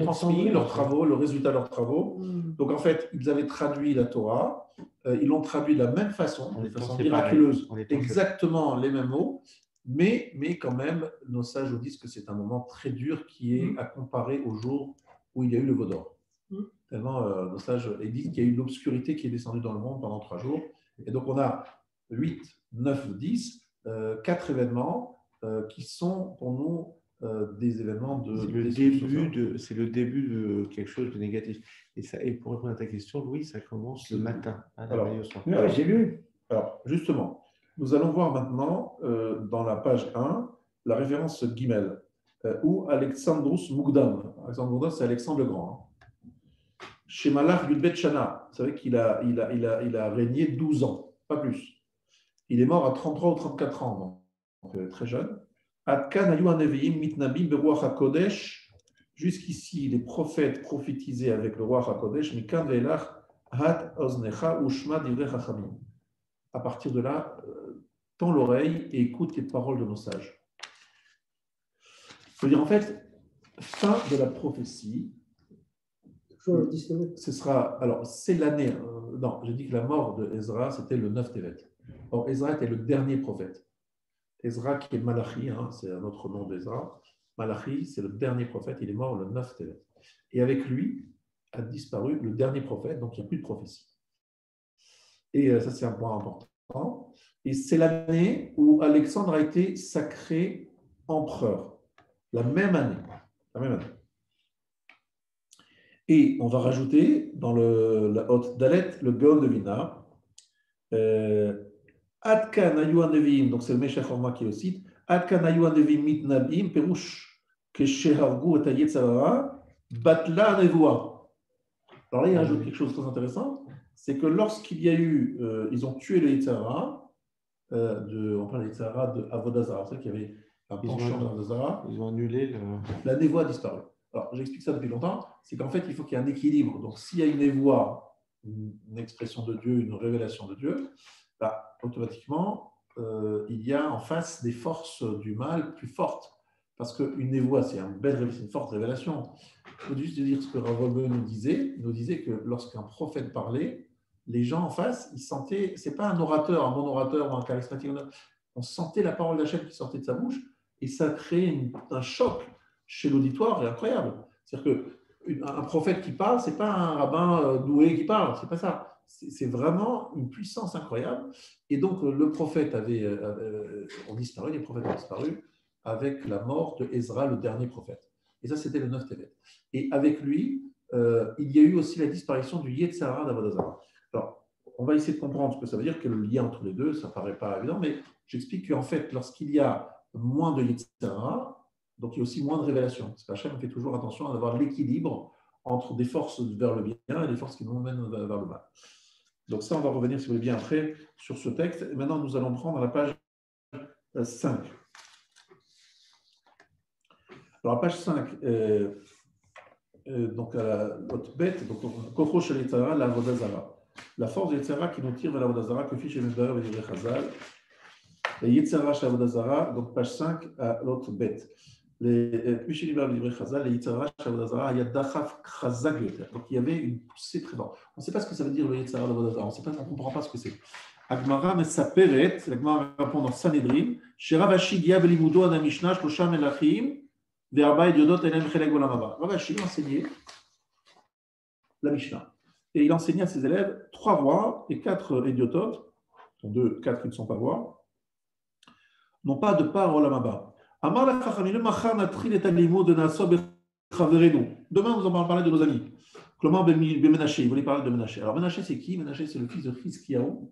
transmis leurs travaux, le résultat de leurs travaux. Donc en fait, ils avaient traduit la Torah, ils l'ont traduit de la même façon, de façon miraculeuse, exactement les mêmes mots, mais quand même, nos sages nous disent que c'est un moment très dur qui est à comparer au jour où il y a eu le veau d'or. Tellement nos sages disent qu'il y a eu une obscurité qui est descendue dans le monde pendant 3 jours. Et donc on a 8, 9, 10, 4 événements qui sont pour nous des événements de... C'est le début de quelque chose de négatif. Et pour répondre à ta question, Louis, ça commence le matin. Alors, j'ai lu. Alors, justement, nous allons voir maintenant, dans la page 1, la référence Gimel, où Alexandros Mugdam. Alexandre Mugdam, c'est Alexandre le Grand. Chez Malach Yudbet Shana, vous savez qu'il a régné 12 ans, pas plus. Il est mort à 33 ou 34 ans, donc très jeune. Adkan ayu haneviim mitnabim beruach hakodesh. Jusqu'ici, les prophètes prophétisaient avec le roi hakodesh. Mikan ve'elach hat oznecha ushma divrei chachamim. À partir de là, tends l'oreille et écoute les paroles de nos sages. Je veux dire, en fait, fin de la prophétie. Ce sera, alors c'est l'année, non, j'ai dit que la mort de Ezra, c'était le 9 Tevet. Or, Ezra était le dernier prophète. Ezra, qui est Malachi, c'est un autre nom d'Ezra. Malachi, c'est le dernier prophète, il est mort le 9 Tevet. Et avec lui a disparu le dernier prophète, donc il n'y a plus de prophétie. Et ça, c'est un point important. Et c'est l'année où Alexandre a été sacré empereur. La même année. La même année. Et on va rajouter dans la haute Dalet le Gaon de Vina. Adkan ayu anevim, donc c'est le Meshach Horma qui le cite. Adkan ayu anevim mitnabim, perush keshehargu et yetzara, batla nevoa. Alors là, il rajoute quelque chose de très intéressant, c'est que lorsqu'il y a eu, ils ont tué le Yetzara, on parle de Yetzara de Avodazara, c'est vrai qu'il y avait un penchant d'Avodazara. Ils ont annulé la névoie a disparu. Alors, j'explique ça depuis longtemps, c'est qu'en fait, il faut qu'il y ait un équilibre. Donc, s'il y a une névoie, une expression de Dieu, une révélation de Dieu, bah, automatiquement, il y a en face des forces du mal plus fortes. Parce qu'une névoie, c'est une forte révélation. Il faut juste dire ce que Rav Wolbe nous disait. Il nous disait que lorsqu'un prophète parlait, les gens en face, ils sentaient, ce n'est pas un orateur, un bon orateur ou un charismatique, on sentait la parole d'Hachem qui sortait de sa bouche et ça créait un choc chez l'auditoire est incroyable. C'est-à-dire qu'un prophète qui parle, ce n'est pas un rabbin doué qui parle, ce n'est pas ça. C'est vraiment une puissance incroyable. Et donc, le prophète ont disparu, les prophètes ont disparu avec la mort de Ezra, le dernier prophète. Et ça, c'était le 9 Tevet. Et avec lui, il y a eu aussi la disparition du Yetzara d'Avodazara. Alors, on va essayer de comprendre ce que ça veut dire, que le lien entre les deux, ça ne paraît pas évident, mais j'explique qu'en fait, lorsqu'il y a moins de Yetzara, donc il y a aussi moins de révélation. Parce qu'Hachem fait toujours attention à avoir l'équilibre entre des forces vers le bien et des forces qui nous mènent vers le mal. Donc ça, on va revenir, si vous voulez bien, après sur ce texte. Et maintenant, nous allons prendre la page 5. Alors, la page 5, donc à la haute bête, donc Kocho Shel Yetzara, la Avodazara. La force de Yetzara qui nous tire vers la Avodazara, que fiche Emedbar et Divrei Chazal. Et Yetzara Shel Avodazara, donc page 5 à l'autre bête. Donc il y avait une poussée très forte. On ne sait pas ce que ça veut dire le Yetzara d'Avodazara, on ne comprend pas ce que c'est. Agmara Mesaperet, l'Agmara répond dans Sanhedrin, chez Ravashi Gia Belimudo Ana Mishnah, Shlosha Melachim, Verba et Yodot Elem Chelek Olam Haba. Ravashi enseignait la Mishnah. Et il enseignait à ses élèves 3 rois et 4 idiototes, 4 qui ne sont pas rois, n'ont pas de part au Olam Haba. Demain, nous allons parler de nos amis. Comment Menaché, il voulait parler de Menaché. Alors, Menaché, c'est qui? Menaché, c'est le fils de Chizkiyahu.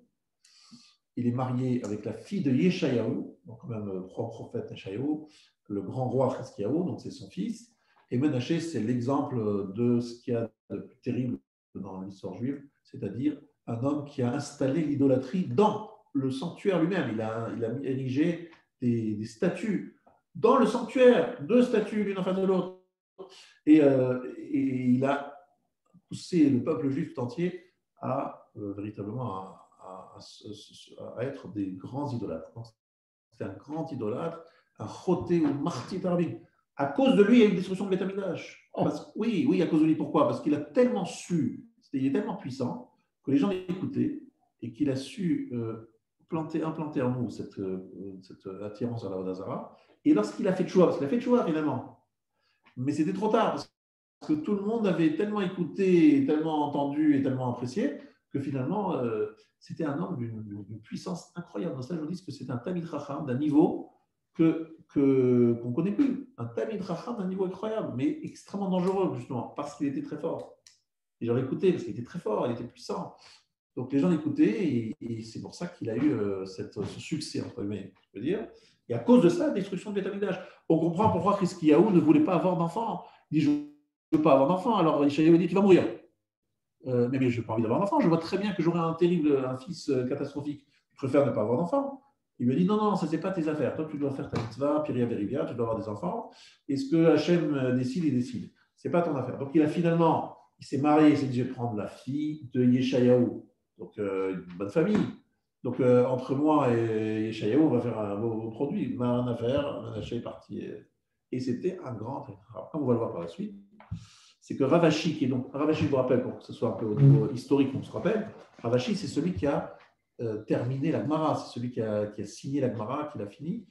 Il est marié avec la fille de Yeshayahu, donc quand même le prophète Yeshayahu, le grand roi Chizkiyahu, donc c'est son fils. Et Menaché, c'est l'exemple de ce qu'il y a de plus terrible dans l'histoire juive, c'est-à-dire un homme qui a installé l'idolâtrie dans le sanctuaire lui-même. Il a érigé des statues dans le sanctuaire, 2 statues l'une en face de l'autre. Et il a poussé le peuple juif tout entier à véritablement à être des grands idolâtres. C'est un grand idolâtre, un choté ou marti tarbi. À cause de lui, il y a eu une destruction de Beth Amikdash. Oui, à cause de lui. Pourquoi? Parce qu'il a tellement su, il est tellement puissant que les gens l'écoutaient et qu'il a su implanter en nous cette attirance à la Vodazara. Et lorsqu'il a fait tchouva, parce qu'il a fait tchouva finalement, mais c'était trop tard, parce que tout le monde avait tellement écouté, tellement entendu et tellement apprécié, que finalement, c'était un homme d'une puissance incroyable. Dans ça, je dis que c'est un Tamid Chacham d'un niveau qu'on ne connaît plus. Un Tamid Chacham d'un niveau incroyable, mais extrêmement dangereux, justement, parce qu'il était très fort. Et j'aurais écouté, parce qu'il était très fort, il était puissant. Donc les gens l'écoutaient, et c'est pour ça qu'il a eu ce succès, entre guillemets, je veux dire. Et à cause de ça, la destruction de Beth Amikdash. On comprend pourquoi Chizkiyahu ne voulait pas avoir d'enfant. Il dit, je ne veux pas avoir d'enfant. Alors Yeshayahu dit, tu vas mourir. Mais je n'ai pas envie d'avoir d'enfant. Je vois très bien que j'aurai un fils catastrophique. Je préfère ne pas avoir d'enfant. Il me dit, non, ça, ce n'est pas tes affaires. Toi, tu dois faire ta mitzvah, Piria Verivia, tu dois avoir des enfants. Et ce que Hachem décide, il décide. Ce n'est pas ton affaire. Donc il s'est marié, il s'est dit, je vais prendre la fille de Yeshayahu. Donc une bonne famille. Donc, entre moi et Yeshayahu, on va faire un beau produit. Ma affaire, Menaché est parti. Et c'était un grand. Alors, comme on va le voir par la suite, c'est que Ravashi, Ravashi, je vous rappelle, pour que ce soit un peu au niveau historique, on se rappelle, Ravashi, c'est celui qui a terminé la Gemara, c'est celui qui a signé la Gemara, qui l'a fini.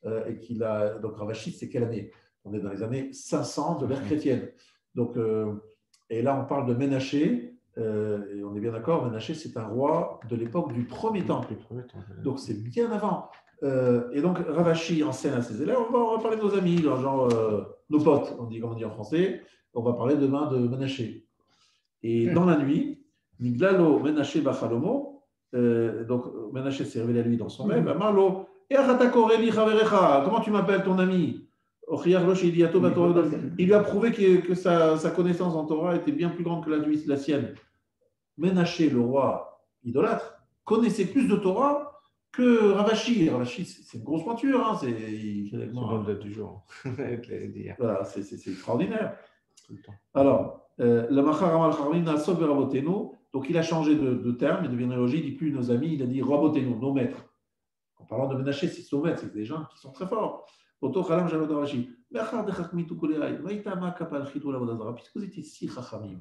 Donc, Ravashi, c'est quelle année? On est dans les années 500 de l'ère chrétienne. Donc, et là, on parle de Menaché. Et on est bien d'accord, Menaché, c'est un roi de l'époque du premier temple. Donc, c'est bien avant. Et donc, Ravashi enseigne à ses élèves, on va parler de nos amis, genre nos potes, on dit, comme on dit en français, on va parler demain de Menaché. Et dans la nuit, Miglalo Menaché Bachalomo, donc Menaché s'est révélé à lui dans son rêve, Amalo, comment tu m'appelles ton ami? Il lui a prouvé que sa connaissance en Torah était bien plus grande que la sienne. Menaché, le roi idolâtre, connaissait plus de Torah que Ravashi. Ravashi, c'est une grosse pointure. Hein, c'est le date du jour. Voilà, c'est extraordinaire. Alors, le Machar Amal Charvin Asok Rabotenu, donc il a changé de terme, il devient élogieux, il ne dit plus nos amis, il a dit Rabotenu, nos maîtres. En parlant de Menaché, c'est nos maîtres, c'est des gens qui sont très forts. Puisque vous étiez si chachamim,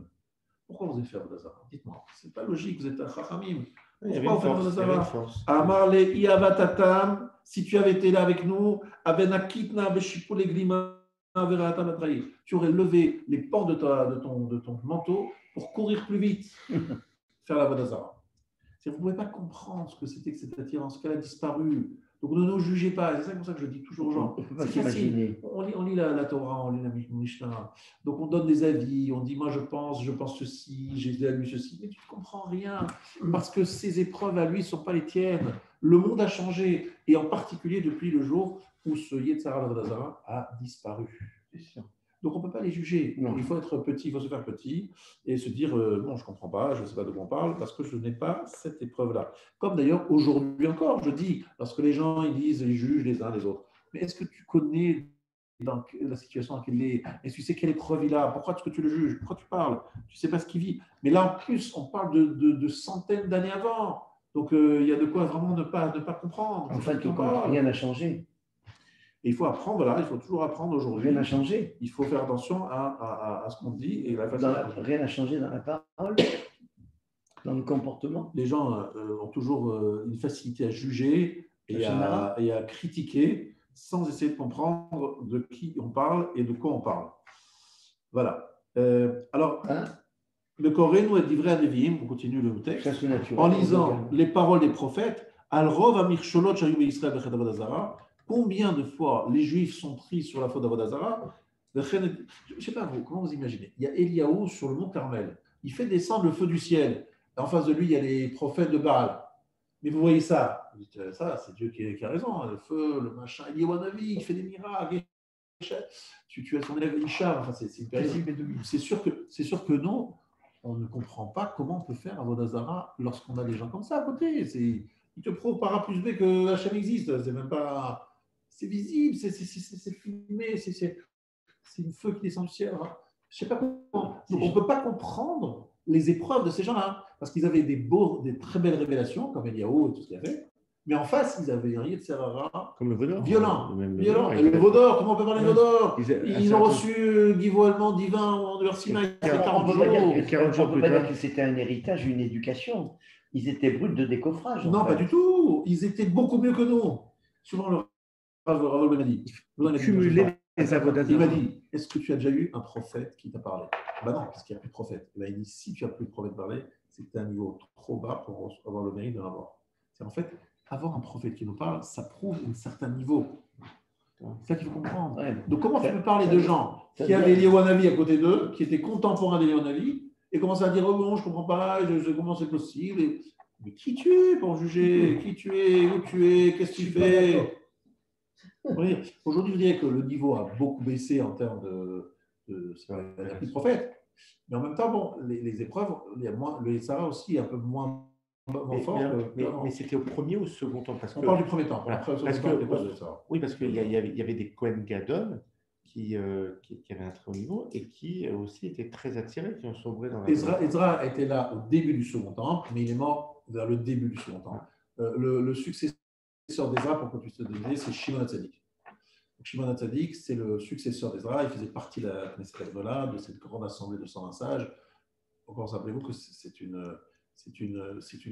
pourquoi vous avez fait Avodazara? Dites-moi, c'est pas logique, vous êtes un chachamim. Pourquoi vous faites Avodazara? Amarle Iavatatam, si tu avais été là avec nous, Abenakitna Beshipul Eglima, tu aurais levé les pans de ton manteau pour courir plus vite, faire la Avodazara. Vous ne pouvez pas comprendre ce que c'était que cette attirance, qu'elle a disparu. Donc ne nous jugez pas. C'est comme ça que je dis toujours aux gens. C'est facile. On lit la Torah, on lit la Mishnah. Donc on donne des avis, on dit moi je pense ceci, j'ai lu ceci. Mais tu ne comprends rien parce que ces épreuves à lui ne sont pas les tiennes. Le monde a changé et en particulier depuis le jour où ce Yetzara Vodazara a disparu. C'est sûr. Donc, on ne peut pas les juger. Non. Il faut être petit, il faut se faire petit et se dire non, je ne comprends pas, je ne sais pas de quoi on parle parce que je n'ai pas cette épreuve-là. Comme d'ailleurs, aujourd'hui encore, je dis, lorsque les gens ils disent, ils jugent les uns les autres, mais est-ce que tu connais dans la situation dans laquelle il est? Est-ce que tu sais quelle épreuve il a? Pourquoi est-ce que tu le juges? Pourquoi tu parles? Tu ne sais pas ce qu'il vit. Mais là, en plus, on parle de centaines d'années avant. Donc, il y a de quoi vraiment ne pas comprendre. En fait, rien n'a changé. Et il faut apprendre, là, il faut toujours apprendre aujourd'hui. Rien n'a changé. Il faut faire attention à ce qu'on dit. Et rien n'a changé dans la parole, dans le comportement. Les gens ont toujours une facilité à juger et à critiquer sans essayer de comprendre de qui on parle et de quoi on parle. Voilà. Alors, le Corée nous est livré à Nevi'im, on continue le texte, en lisant les paroles des prophètes, Al-Rov Amir Sholot Shayum Israël Bechet Avodazara. Combien de fois les Juifs sont pris sur la faute d'Avodazara? Je ne sais pas vous, comment vous imaginez? Il y a Eliaou sur le mont Carmel. Il fait descendre le feu du ciel. Et en face de lui, il y a les prophètes de Baal. Mais vous voyez ça? Vous dites, ça, c'est Dieu qui a raison. Le feu, le machin. Eliaou Navi, il fait des miracles. Tu as son élève Isha. Enfin, c'est sûr que non, on ne comprend pas comment on peut faire Avodazara lorsqu'on a des gens comme ça à côté. Il te prouve par A plus B que Hachem existe. C'est même pas. C'est visible, c'est filmé, c'est une feu qui descend du ciel. Je ne sais pas comment. Donc, on ne peut pas comprendre les épreuves de ces gens-là, parce qu'ils avaient des très belles révélations, comme Eliaou et tout ce qu'il a fait, mais en face, ils avaient un Yetzirah comme le Vaudor. Violent. Et le Vaudor, comment on peut parler de Vaudor? Ils ont reçu Guivoiement divin en Sinaï. 40 jours. On ne peut pas dire que c'était un héritage, une éducation. Ils étaient bruts de décoffrage. Non, pas du tout. Ils étaient beaucoup mieux que nous. Souvent, le Rav m'a dit, il m'a dit, est-ce que tu as déjà eu un prophète qui t'a parlé? Ben non, parce qu'il n'y a plus de prophète. Il m'a dit, si tu n'as plus de prophète parler, c'est que tu as un niveau trop bas pour avoir le mérite de l'avoir. C'est en fait, avoir un prophète qui nous parle, ça prouve un certain niveau. C'est ça qu'il faut comprendre. Ouais. Donc, comment tu peux parler de gens qui avaient Eliaou Hanavi à côté d'eux, qui étaient contemporains d'Eliaou Hanavi, et commencer à dire, oh bon, je ne comprends pas, comment c'est possible? Mais qui tu es pour juger? Qui tu es? Où tu es? Qu'est-ce que tu fais? Oui. Aujourd'hui, je dirais que le niveau a beaucoup baissé en termes il n'y a plus de prophètes. Mais en même temps, bon, les épreuves, le Yetzirah aussi est un peu moins fort. Mais c'était au premier ou au second temps? On parle du premier temps. Voilà, oui, parce qu'il y avait des Kohen Gadol qui avaient un très haut niveau et qui aussi étaient très attirés, qui ont sombré dans la... Ezra était là au début du second temps, mais il est mort vers le début du second temps. Le successeur d'Ezra, pour que tu te donnes, c'est Shimon HaTzadik. Shimon HaTzadik, c'est le successeur d'Ezra. Il faisait partie de la Knesset Agdola, de cette grande assemblée de 120 sages. Encore rappelez-vous que c'est une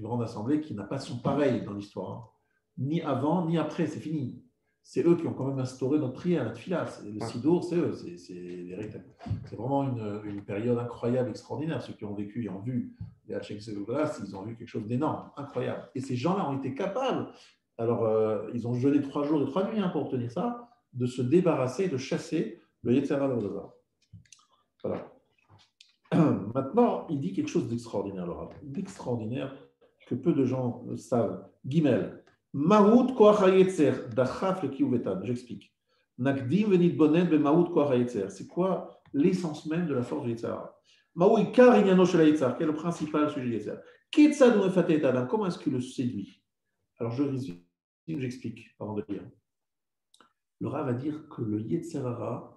grande assemblée qui n'a pas son pareil dans l'histoire. Ni avant, ni après, c'est fini. c'est eux qui ont quand même instauré notre prière, notre fila. Le Sidour, c'est eux. C'est vraiment une période incroyable, extraordinaire. Ceux qui ont vécu et ont vu les Hachek Segoulas, ils ont vu quelque chose d'énorme, incroyable. Et ces gens-là ont été capables, alors ils ont jeûné 3 jours et 3 nuits pour obtenir ça, de se débarrasser, de chasser le Yetzirah Lavodavar. Voilà. Maintenant, il dit quelque chose d'extraordinaire, Laura. D'extraordinaire que peu de gens savent. Gimel. Maout koach hayetzer dachaf le kiuvetan. J'explique. Nakdim venit bonen be maout koach hayetzer. C'est quoi l'essence même de la force du Yetzirah? Maou ikar inyano shel hayetzer. Quel est le principal sujet du Yetzirah? Ketzad umefatet et adam. Comment est-ce qu'il le séduit? Alors je résume, j'explique avant de lire. Le Rav va dire que le Yetzirah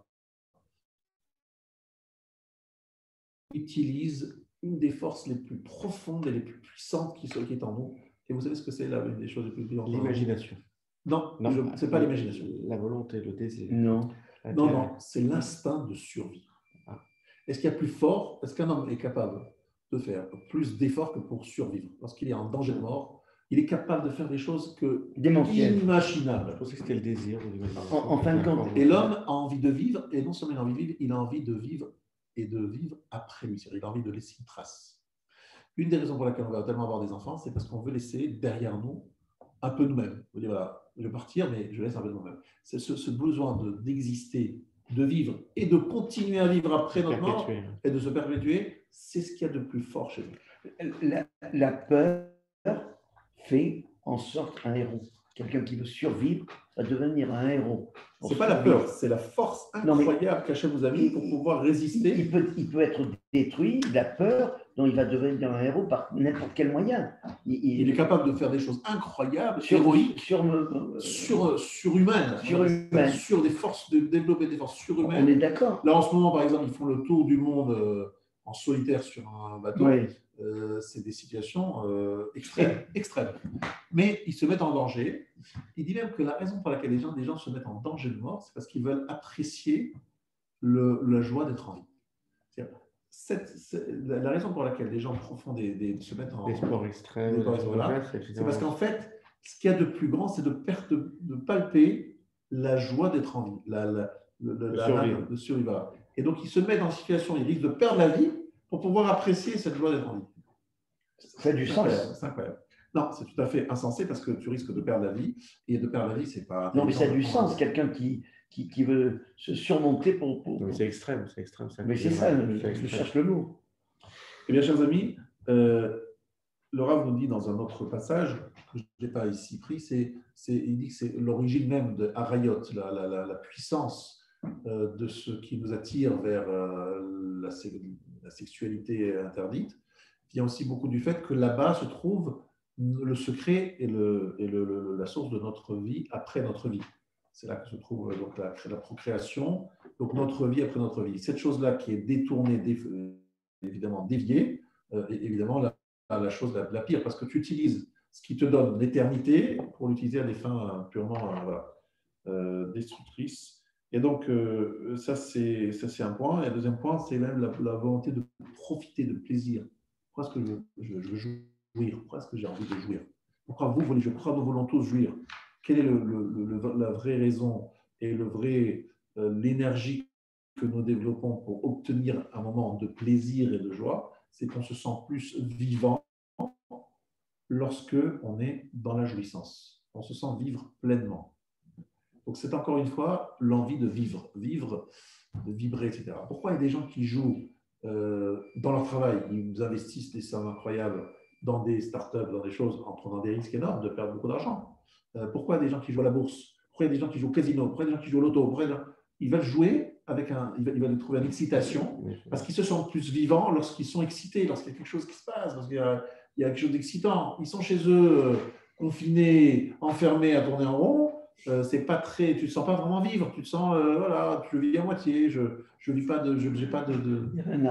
utilise une des forces les plus profondes et les plus puissantes qui est en nous. Et vous savez ce que c'est là, une des choses les plus puissantes? L'imagination. Non, ce n'est pas l'imagination. La volonté, le désir. Non. Non, c'est l'instinct de survie. Est-ce qu'il y a plus fort? Est-ce qu'un homme est capable de faire plus d'efforts que pour survivre? Lorsqu'il est en danger de mort, il est capable de faire des choses inimaginables. Je pensais que c'était le désir. En fin de compte. Et l'homme a envie de vivre, et non seulement il a envie de vivre, il a envie de vivre et de vivre après lui. Il a envie de laisser une trace. Une des raisons pour laquelle on va tellement avoir des enfants, c'est parce qu'on veut laisser derrière nous un peu nous-mêmes. On veut dire, voilà, je vais partir, mais je laisse un peu de moi-même. C'est ce besoin d'exister, de vivre et de continuer à vivre après notre mort et de se perpétuer, c'est ce qu'il y a de plus fort chez nous. La peur fait en sorte un héros. Quelqu'un qui veut survivre va devenir un héros. Ce n'est pas la peur, c'est la force incroyable qu'Hachem vous a mis pour pouvoir résister. Il peut être détruit, la peur, dont il va devenir un héros par n'importe quel moyen. Il est capable de faire des choses incroyables, héroïques, surhumaines, sur des forces, de développer des forces surhumaines. On est d'accord. Là, en ce moment, par exemple, ils font le tour du monde en solitaire sur un bateau. Oui. C'est des situations extrêmes. Mais ils se mettent en danger. Il dit même que la raison pour laquelle des gens se mettent en danger de mort, c'est parce qu'ils veulent apprécier la joie d'être en vie. La raison pour laquelle les gens se mettent en des sports extrêmes, c'est parce qu'en fait, ce qu'il y a de plus grand, c'est de palper la joie d'être en vie, de survivre. Et donc, ils se mettent en situation, ils risquent de perdre la vie pour pouvoir apprécier cette joie d'être en vie. Ça a du sens. C'est incroyable. Non, c'est tout à fait insensé parce que tu risques de perdre la vie. Et de perdre la vie, c'est pas. Non, mais ça a du sens. Quelqu'un qui veut se surmonter pour. Mais c'est extrême. Mais c'est ça, je cherche le mot. Eh bien, chers amis, le Rav nous dit dans un autre passage, que je n'ai pas ici pris, il dit que c'est l'origine même de Harayot, la puissance de ce qui nous attire vers la sexualité interdite, vient aussi beaucoup du fait que là-bas se trouve le secret et la source de notre vie après notre vie. C'est là que se trouve donc la procréation, donc notre vie après notre vie. Cette chose-là qui est détournée, évidemment déviée, est évidemment la chose la pire, parce que tu utilises ce qui te donne l'éternité pour l'utiliser à des fins purement destructrices. Et donc, ça c'est un point. Et le deuxième point, c'est même la volonté de profiter de plaisir. Pourquoi est-ce que je veux jouir? Pourquoi est-ce que j'ai envie de jouir? Pourquoi nous voulons tous jouir? Quelle est la vraie raison et l'énergie que nous développons pour obtenir un moment de plaisir et de joie? C'est qu'on se sent plus vivant lorsque on est dans la jouissance. On se sent vivre pleinement. Donc, c'est encore une fois l'envie de vivre, de vibrer, etc. Pourquoi il y a des gens qui jouent dans leur travail, ils investissent des sommes incroyables dans des startups, dans des choses, en prenant des risques énormes de perdre beaucoup d'argent? Pourquoi il y a des gens qui jouent à la bourse? Pourquoi il y a des gens qui jouent au casino? Pourquoi il y a des gens qui jouent au loto? Ils veulent jouer ils veulent trouver une excitation parce qu'ils se sentent plus vivants lorsqu'ils sont excités, lorsqu'il y a quelque chose qui se passe, lorsqu'il y a quelque chose d'excitant. Ils sont chez eux, confinés, enfermés à tourner en rond. C'est pas très, tu ne te sens pas vraiment vivre, tu te sens, voilà, je vis à moitié, je n'ai pas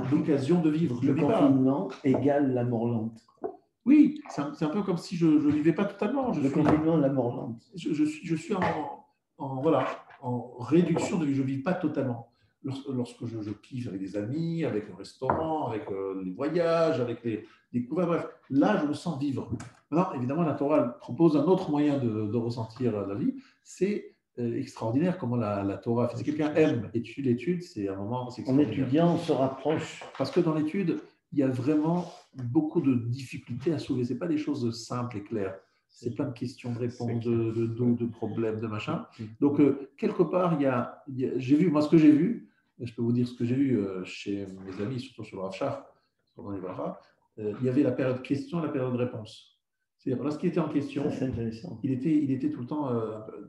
d'occasion de vivre. Le confinement égale la mort lente. Oui, c'est un peu comme si je ne vivais pas totalement. Confinement, la mort lente. Je suis en réduction de vie, je ne vis pas totalement. Lorsque je kiffe avec des amis, avec le restaurant, avec les voyages, avec les découvertes, bref, là, je me sens vivre. Maintenant, évidemment, la Torah propose un autre moyen de ressentir la vie, c'est extraordinaire comment la Torah fait. Si quelqu'un aime l'étude, c'est un moment. En étudiant, on se rapproche. Parce que dans l'étude, il y a vraiment beaucoup de difficultés à soulever. Ce n'est pas des choses simples et claires. C'est plein de questions, de réponses, de problèmes, de machin. Donc, quelque part, j'ai vu, moi, ce que j'ai vu, et je peux vous dire ce que j'ai vu chez mes amis, surtout sur le Rav Shach, il y avait la période question et la période réponse. C'est-à-dire, lorsqu'il était en question, il était tout le temps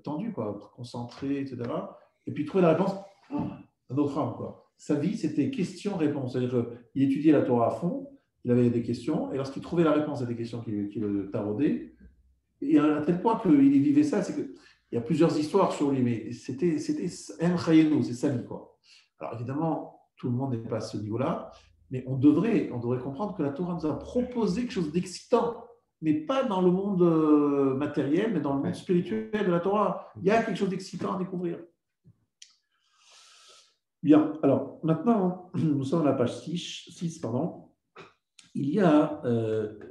tendu, quoi, concentré, etc. Et puis, trouver la réponse, un autre homme, quoi. Sa vie, c'était question-réponse. C'est-à-dire qu'il étudiait la Torah à fond, il avait des questions, et lorsqu'il trouvait la réponse à des questions qui le taraudaient, et à tel point qu'il vivait ça, c'est qu'il y a plusieurs histoires sur lui, mais c'était M. Chayenu, c'est sa vie, quoi. Alors évidemment, tout le monde n'est pas à ce niveau-là, mais on devrait comprendre que la Torah nous a proposé quelque chose d'excitant, mais pas dans le monde matériel, mais dans le monde spirituel de la Torah. Il y a quelque chose d'excitant à découvrir. Bien, alors maintenant, nous sommes à la page 6 pardon. Il y a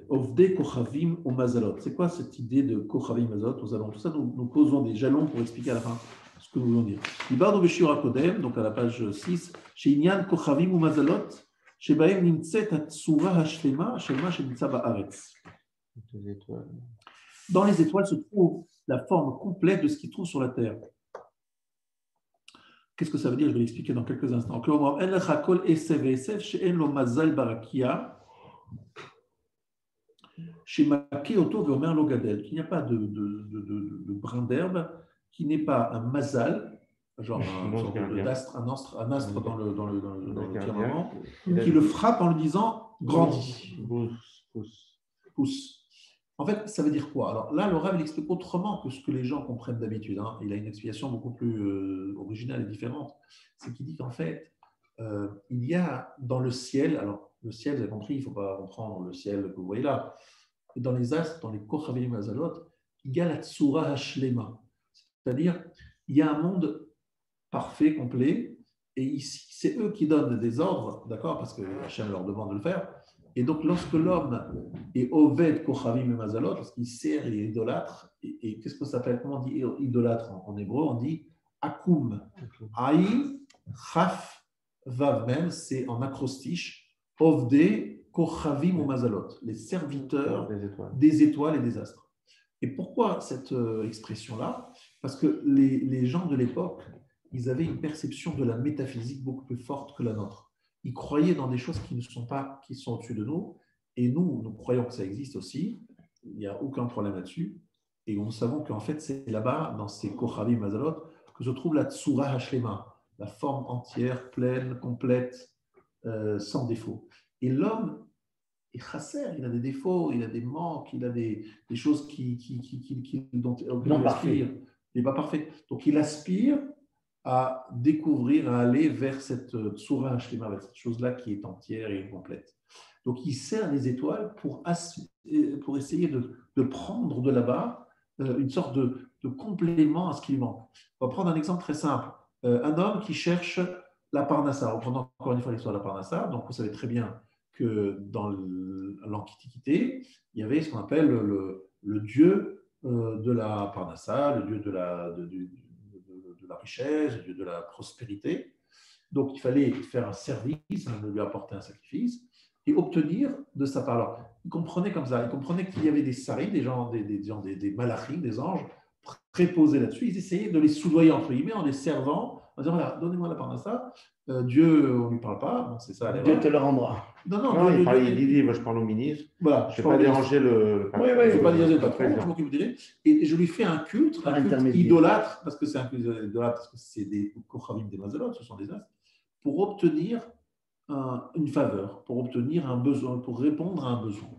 Ovde Kochavim ou Mazalot. C'est quoi cette idée de Kochavim Mazalot? Tout ça, nous posons des jalons pour expliquer à la fin ce que nous voulons dire. Ibardo Beshura Kodem, donc à la page 6, chez Inyan Kochavim ou Mazalot, chez Baem Nimtset Hatsura Hashlema, Shelma Shenitza Ba'aretz. Dans les étoiles se trouve la forme complète de ce qui trouve sur la terre. Qu'est-ce que ça veut dire? Je vais l'expliquer dans quelques instants. Il n'y a pas de brin d'herbe qui n'est pas un mazal, genre un astre dans le firmament, qui le frappe en lui disant grandis. Pousse. En fait, ça veut dire quoi? Alors là, le Rav il explique autrement que ce que les gens comprennent d'habitude. Il a une explication beaucoup plus originale et différente. C'est qu'il dit qu'en fait, il y a dans le ciel, alors le ciel, vous avez compris, il ne faut pas comprendre le ciel que vous voyez là, dans les astres, dans les Kochavim Mazalot, il y a la Tsura Hashlema. C'est-à-dire, il y a un monde parfait, complet, et ici, c'est eux qui donnent des ordres, d'accord, parce que Hachem leur demande de le faire. Et donc, lorsque l'homme est Oved Kochavim et Mazalot, lorsqu'il sert, il est idolâtre, et qu'est-ce que ça s'appelle? Comment on dit idolâtre en hébreu? On dit Akum. Aïn, Chaf, Vav même, c'est en acrostiche, Ovde Kochavim ou Mazalot, les serviteurs des étoiles et des astres. Et pourquoi cette expression-là? Parce que les gens de l'époque, ils avaient une perception de la métaphysique beaucoup plus forte que la nôtre. Ils croyaient dans des choses qui sont au-dessus de nous, et nous croyons que ça existe aussi. Il n'y a aucun problème là-dessus. Et nous savons qu'en fait, c'est là-bas, dans ces Kochavim Mazalot, que se trouve la Tsura Hashlema, la forme entière, pleine, complète, sans défaut. Et l'homme est chasser, il a des défauts, il a des manques, il a des choses dont il aspire. Il n'est pas parfait. Donc il aspire à découvrir, à aller vers cette Tsura Hashlema, vers cette chose-là qui est entière et complète. Donc il sert les étoiles pour essayer de prendre de là-bas une sorte de complément à ce qui lui manque. On va prendre un exemple très simple. Un homme qui cherche la Parnassa. Reprenons encore une fois l'histoire de la Parnassa. Donc vous savez très bien que dans l'Antiquité, il y avait ce qu'on appelle le dieu de la Parnassa, le dieu de la richesse, le dieu de la prospérité. Donc il fallait faire un service, lui apporter un sacrifice et obtenir de sa part. Alors, il comprenait comme ça, il comprenait qu'il y avait des saris, des malachim, des anges préposés là-dessus. Ils essayaient de les soudoyer entre guillemets en les servant, en disant voilà, donnez-moi la Parnassa. Dieu, on ne lui parle pas, bon, c'est ça. Dieu te le rendra. Non, il dit moi je parle au ministre. Voilà, je ne vais pas déranger le patron. Je ne vais pas déranger le patron, je vous dirai. Et je lui fais un culte idolâtre, parce que c'est un culte idolâtre, parce que c'est des Kochavim, des Mazalot, ce sont des astres, pour obtenir une faveur, pour obtenir un besoin, pour répondre à un besoin.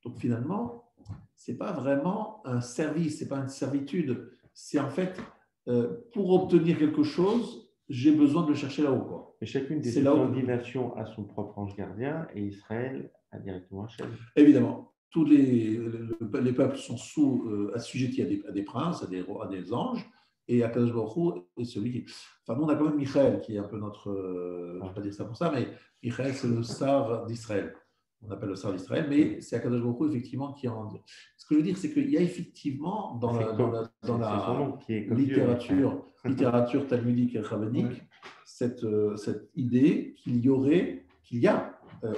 Donc finalement, ce n'est pas vraiment un service, ce n'est pas une servitude, c'est en fait pour obtenir quelque chose, j'ai besoin de le chercher là-haut, quoi. Et chacune des nations a son propre ange gardien et Israël a directement Hachem. Évidemment, tous les peuples sont assujettis à des princes, à des anges, et Akadosh Baruch Hu est celui qui. Enfin, nous, on a quand même Michael qui est un peu notre. Je ne vais pas dire ça pour ça, mais Michael, c'est le star d'Israël. on appelle le Sar d'Israël, mais c'est Akadosh Baruch Hu, effectivement, qui en dit. Ce que je veux dire, c'est qu'il y a effectivement dans la littérature talmudique et rabbinique cette idée qu'il y a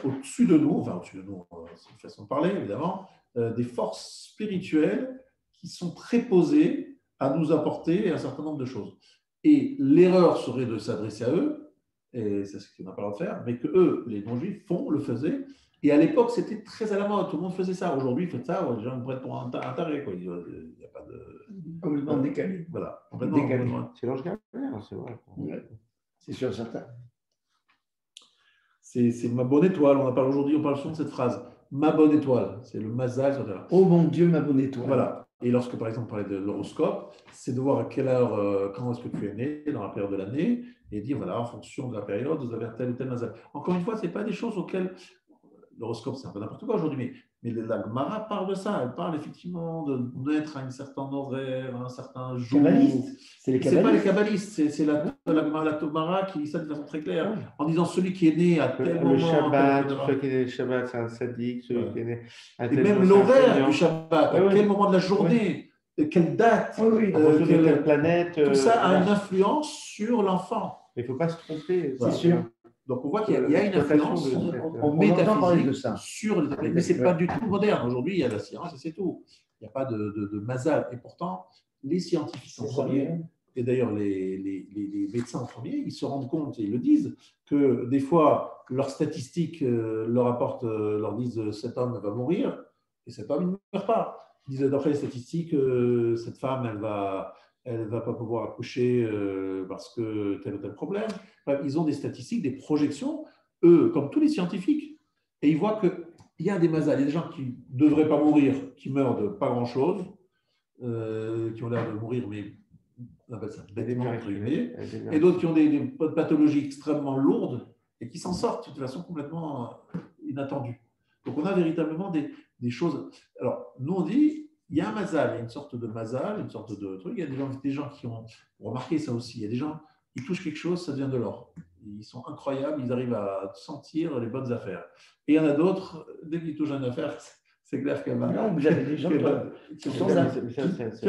au-dessus de nous, c'est une façon de parler, évidemment, des forces spirituelles qui sont préposées à nous apporter un certain nombre de choses. Et l'erreur serait de s'adresser à eux, et c'est ce qu'on n'a pas le droit de faire, mais que eux, les non-juifs, le faisaient. Et à l'époque, c'était très à la mode, tout le monde faisait ça. Aujourd'hui, faites ça, les gens me prennent pour un taré. Il n'y a pas de. Complètement décalé. Voilà, complètement décalé. C'est l'ange Gabriel, c'est vrai. Ouais. C'est sûr, certain. C'est ma bonne étoile. On parle souvent de cette phrase. Ma bonne étoile. C'est le mazal. Oh mon Dieu, ma bonne étoile. Voilà. Et lorsque, par exemple, on parlait de l'horoscope, c'est de voir à quelle heure, quand est-ce que tu es né, dans la période de l'année, et dire, voilà, en fonction de la période, vous avez un tel ou tel mazal. Encore une fois, ce n'est pas des choses auxquelles. L'horoscope, c'est un peu n'importe quoi aujourd'hui, mais la Gemara parle de ça. Elle parle effectivement de naître à un certain horaire, à un certain jour. C'est pas les kabbalistes, c'est la Gemara qui dit ça de façon très claire, en disant celui qui est né à tel moment. Le Shabbat, celui qui est né le Shabbat, c'est un sadique, celui qui est né à tel et même l'horaire du Shabbat, à quel moment de la journée, quelle date, quelle planète. Tout ça a une influence sur l'enfant. Il ne faut pas se tromper, c'est sûr. Donc, on voit qu'il y a une influence métaphysique sur les tablettes. Mais ce n'est pas du tout moderne. Aujourd'hui, il y a la science et c'est tout. Il n'y a pas de mazal. Et pourtant, les scientifiques en premier, et d'ailleurs les médecins en premier, ils se rendent compte et ils le disent, que des fois, leurs statistiques leur disent cet homme va mourir et cet homme il ne meurt pas. Ils disent d'après les statistiques, cette femme, elle va pas pouvoir accoucher parce que tel ou tel problème. Bref, ils ont des statistiques, des projections, eux, comme tous les scientifiques. Et ils voient qu'il y a des mazals, il y a des gens qui ne devraient pas mourir, qui meurent de pas grand-chose, qui ont l'air de mourir, mais on appelle ça bêtement, entre guillemets, et d'autres qui ont des pathologies extrêmement lourdes et qui s'en sortent de façon complètement inattendue. Donc on a véritablement des choses. Alors, nous on dit, il y a un mazal, il y a une sorte de mazal, une sorte de truc. Il y a des gens qui ont remarqué ça aussi. Il y a des gens qui touchent quelque chose, ça devient de l'or. Ils sont incroyables, ils arrivent à sentir les bonnes affaires. Et il y en a d'autres, dès qu'ils touchent une affaire, c'est clair qu'elle va. Non, vous avez des gens qui ont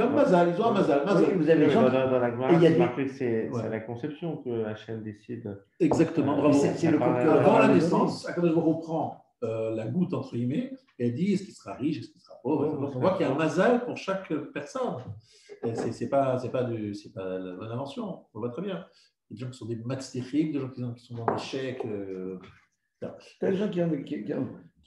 un mazal, ils ont un mazal. Oui, vous avez des gens. Dans la Gemara, c'est marqué que c'est la conception que Hachem décide. Exactement, bravo. C'est le avant la naissance, Akadosh Baruch Hu reprend la goutte entre guillemets et elle dit est-ce qu'il sera riche, est-ce qu'il sera pauvre. On voit qu'il y a un mazal pour chaque personne. C'est pas la bonne invention. On voit très bien. Il y a des gens qui sont des matzlichim, des gens qui sont dans l'échec. Des gens qui ont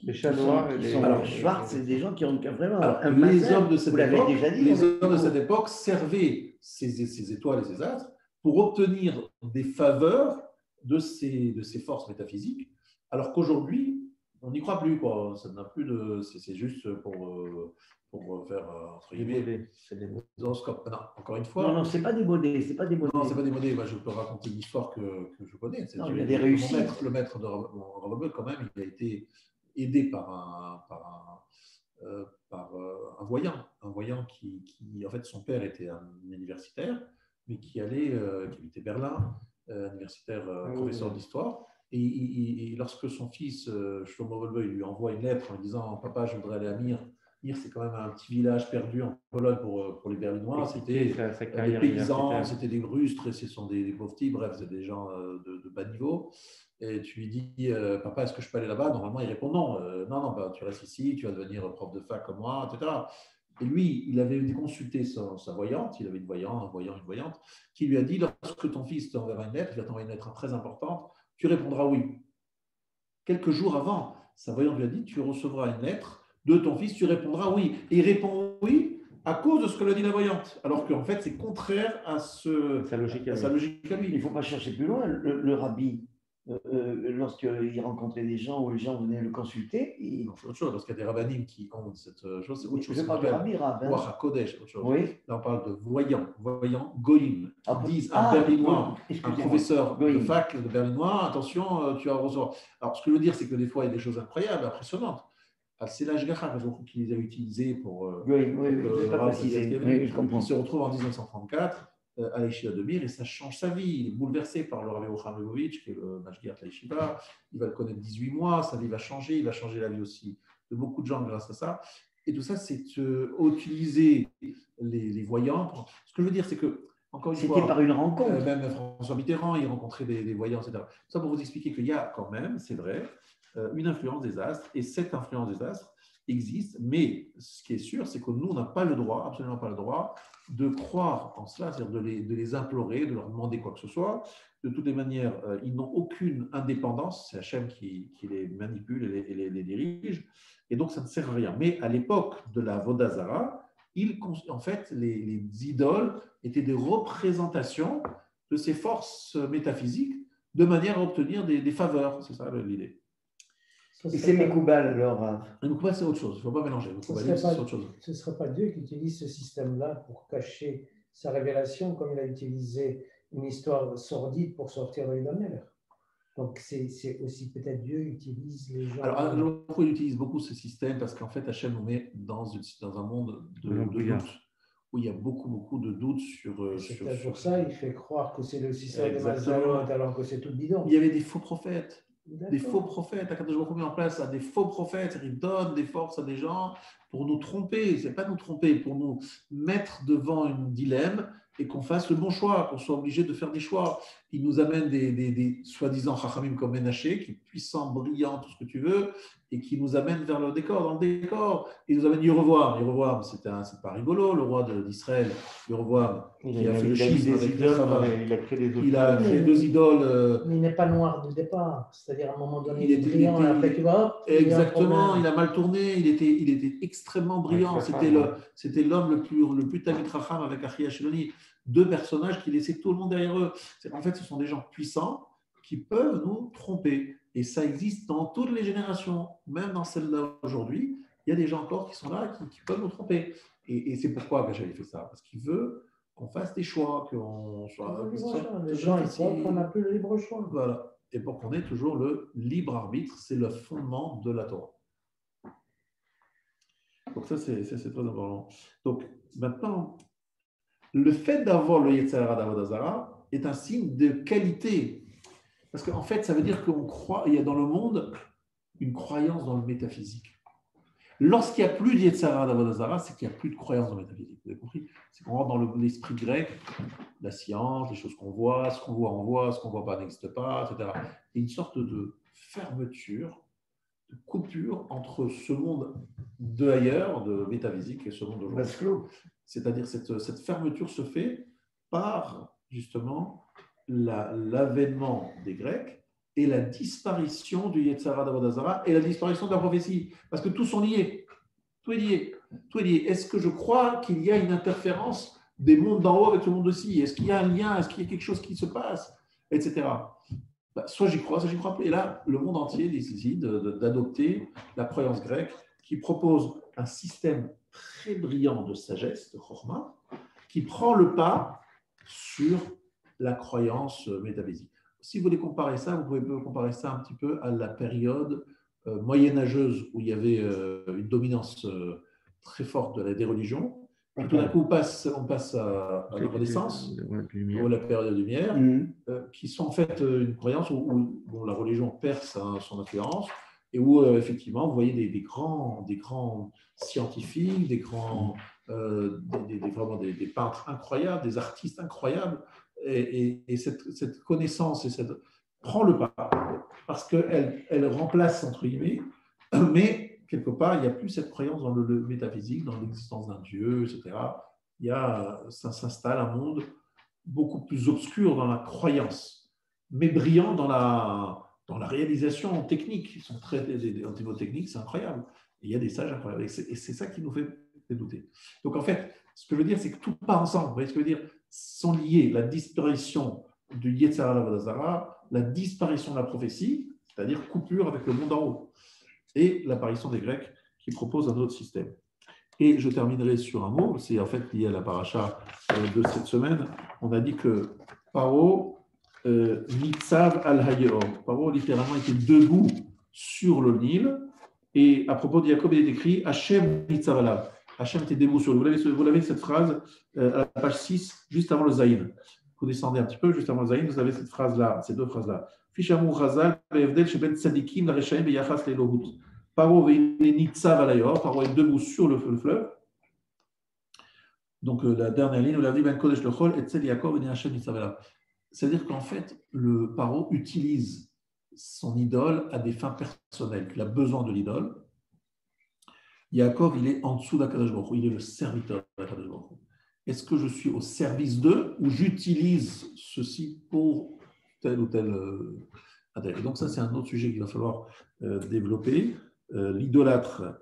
les chats noirs. Alors Schwartz, c'est des gens qui ont vraiment un les mazal. hommes de cette époque, déjà dit, les hommes de cette époque servaient ces étoiles et ces astres pour obtenir des faveurs de ces forces métaphysiques, alors qu'aujourd'hui on n'y croit plus, quoi. Ça n'a plus de. C'est juste pour faire entre guillemets des horoscopes. Non, encore une fois. Non, c'est pas démodé, c'est pas démodé. Non, c'est pas démodé. Moi, je peux raconter une histoire que je connais. Non, il y a des réussites. Le maître de Rav, quand même, il a été aidé par un voyant qui, en fait, son père était un universitaire, mais qui habitait Berlin, universitaire, professeur d'histoire. Et lorsque son fils, Shlomo Wolbe, lui envoie une lettre en lui disant « Papa, je voudrais aller à Mir », Mir, c'est quand même un petit village perdu en Pologne pour les Berlinois. C'était des paysans, c'était des rustres, ce sont des pauvres petits, bref, c'est des gens de bas niveau. Et tu lui dis « Papa, est-ce que je peux aller là-bas ?» Normalement, il répond « Non, non, tu restes ici, tu vas devenir prof de fac comme moi, etc. » Et lui, il avait consulté sa voyante, il avait une voyante, qui lui a dit « Lorsque ton fils t'enverra une lettre, il va t'envoyer une lettre très importante, tu répondras oui. » Quelques jours avant, sa voyante lui a dit « Tu recevras une lettre de ton fils, tu répondras oui. » Et il répond oui à cause de ce que lui a dit la voyante. Alors qu'en fait, c'est contraire à sa logique à lui. Il ne faut pas chercher plus loin. Le rabbi, lorsqu'il rencontrait des gens ou les gens venaient le consulter, c'est autre chose, parce qu'il y a des rabbinim qui ont cette chose, c'est autre chose. Je parle de rabbi, Ouach HaKodesh, autre chose. Oui. Là, on parle de voyant, goïm. Ils disent un berlinois, un professeur de fac de berlinois, attention, tu vas recevoir. Alors, ce que je veux dire, c'est que des fois, il y a des choses incroyables, impressionnantes. C'est l'Ashgacha qui les a utilisés pour. Oui, je comprends. Il se retrouve en 1934 à la Yeshiva de Mir et ça change sa vie. Il est bouleversé par le Rabbi Rucham Leibovitch, qui est le Mashgiach de la Yeshiva. Il va le connaître 18 mois, sa vie va changer. Il va changer la vie aussi de beaucoup de gens grâce à ça. Et tout ça, c'est utiliser les voyants. Ce que je veux dire, c'est que, encore une fois, c'était par une rencontre. même François Mitterrand, il rencontrait des voyants, etc. Ça pour vous expliquer qu'il y a quand même, c'est vrai, une influence des astres. Et cette influence des astres existe. Mais ce qui est sûr, c'est que nous, on n'a pas le droit, absolument pas le droit, de croire en cela, c'est-à-dire de les implorer, de leur demander quoi que ce soit. De toutes les manières, ils n'ont aucune indépendance. C'est Hachem qui les manipule et les dirige. Et donc, ça ne sert à rien. Mais à l'époque de la Vodazara, en fait, les idoles étaient des représentations de ces forces métaphysiques de manière à obtenir des faveurs. C'est ça l'idée. Et c'est Mekoubal alors? Mekoubal, c'est autre chose. Il ne faut pas mélanger. Mekoubal, c'est autre chose. Ce ne serait pas Dieu qui utilise ce système-là pour cacher sa révélation, comme il a utilisé une histoire sordide pour sortir de l'Éden. Donc, c'est aussi peut-être Dieu utilise les gens. Alors, il utilise beaucoup ce système parce qu'en fait, Hachem nous met dans un monde de doute, où il y a beaucoup de doutes sur. C'est peut-être pour ça il fait croire que c'est le système de Mazalot, alors que c'est tout bidon. Il y avait des faux prophètes. Des faux prophètes. Akadosh Baruch Hu met en place des faux prophètes. Il donne des forces à des gens pour nous tromper. Ce n'est pas nous tromper, pour nous mettre devant un dilemme et qu'on fasse le bon choix, qu'on soit obligé de faire des choix. Il nous amène des soi-disant chachamim comme Ménaché, qui est puissant, brillant, tout ce que tu veux, et qui nous amène vers le décor, dans le décor. Il nous amène Yeroboam. Yeroboam, c'est pas rigolo, le roi d'Israël. Yeroboam, qui a fait le schisme avec il a créé deux idoles. Mais il n'est pas noir du départ. C'est-à-dire, à un moment donné, il est brillant, après tu vois. Exactement, il a mal tourné, il était extrêmement brillant. C'était l'homme le plus Tamid Racham avec Achia Shiloni. Deux personnages qui laissaient tout le monde derrière eux. En fait, ce sont des gens puissants qui peuvent nous tromper. Et ça existe dans toutes les générations, même dans celle-là aujourd'hui. Il y a des gens encore qui sont là, qui peuvent nous tromper. Et c'est pourquoi j'avais fait ça. Parce qu'il veut qu'on fasse des choix, qu'on soit. Les gens, ils croient qu'on n'a plus le libre choix. Voilà. Et pour qu'on ait toujours le libre arbitre, c'est le fondement de la Torah. Donc ça, c'est très important. Donc maintenant, le fait d'avoir le Yetzer Hara d'Avodazara est un signe de qualité. Parce qu'en fait, ça veut dire qu'on croit, il y a dans le monde une croyance dans le métaphysique. Lorsqu'il n'y a plus de Yetzer Hara d'Avodazara, c'est qu'il n'y a plus de croyance dans le métaphysique. Vous avez compris? C'est qu'on rentre dans l'esprit grec, la science, les choses qu'on voit, ce qu'on voit, on voit, ce qu'on ne voit pas n'existe pas, etc. Et une sorte de fermeture, de coupure entre ce monde de ailleurs, de métaphysique, et ce monde d'aujourd'hui. C'est-à-dire cette fermeture se fait par justement l'avènement des Grecs et la disparition du Yetzer Hara d'Avodazara et la disparition de la prophétie. Parce que tous sont liés. Tout est lié. Tout est lié. Est-ce que je crois qu'il y a une interférence des mondes d'en haut avec le monde aussi? Est-ce qu'il y a un lien? Est-ce qu'il y a quelque chose qui se passe? Etc. Soit j'y crois, soit j'y crois pas. Et là, le monde entier décide d'adopter la croyance grecque qui propose un système très brillant de sagesse, de chorma, qui prend le pas sur la croyance métaphysique. Si vous voulez comparer ça, vous pouvez comparer ça un petit peu à la période moyenâgeuse où il y avait une dominance très forte des religions. Et tout d'un coup, on passe à la Renaissance, ou la période de lumière, qui sont en fait une croyance où la religion perd son influence et où effectivement, vous voyez des grands scientifiques, vraiment des peintres incroyables, des artistes incroyables. Et cette connaissance prend le pas parce qu'elle remplace, entre guillemets, mais quelque part, il n'y a plus cette croyance dans le métaphysique, dans l'existence d'un Dieu, etc. Ça s'installe un monde beaucoup plus obscur dans la croyance, mais brillant dans la réalisation technique. Ils sont très au niveau technique, c'est incroyable. Et il y a des sages incroyables. Et c'est ça qui nous fait douter. Donc en fait, ce que je veux dire, c'est que tout part ensemble. Vous voyez ce que je veux dire? Sont liés la disparition du Yetzer Hara d'Avodazara, la disparition de la prophétie, c'est-à-dire coupure avec le monde en haut, et l'apparition des Grecs qui proposent un autre système. Et je terminerai sur un mot, c'est en fait lié à la paracha de cette semaine. On a dit que Paro Nitzav al-Hayeor. Paro littéralement était debout sur le Nil, et à propos de Jacob, il est écrit Hachem Nitzav alav. Hachem était dévot sur lui. Vous l'avez cette phrase à la page 6, juste avant le Zayin. Vous descendez un petit peu, juste avant le Zayin, vous avez cette phrase-là, ces deux phrases-là. Fishamou Chazal, Be'evdel Sheben Tzadikim, la Rechaim, Beyachas Lelohut. Paro Nitzav Alayor, Paro est debout sur le fleuve. Donc la dernière ligne, vous l'avez dit, Ben Kodesh Lechol, Etzel Yaakov, Ben Hachem Nitzav Alayor. C'est-à-dire qu'en fait, le Paro utilise son idole à des fins personnelles. Il a besoin de l'idole. Yaakov, il est en dessous d'Akadosh Baruch Hu, il est le serviteur d'Akadosh Baruch Hu. Est-ce que je suis au service d'eux ou j'utilise ceci pour tel ou tel adepte? Et donc ça, c'est un autre sujet qu'il va falloir développer. L'idolâtre,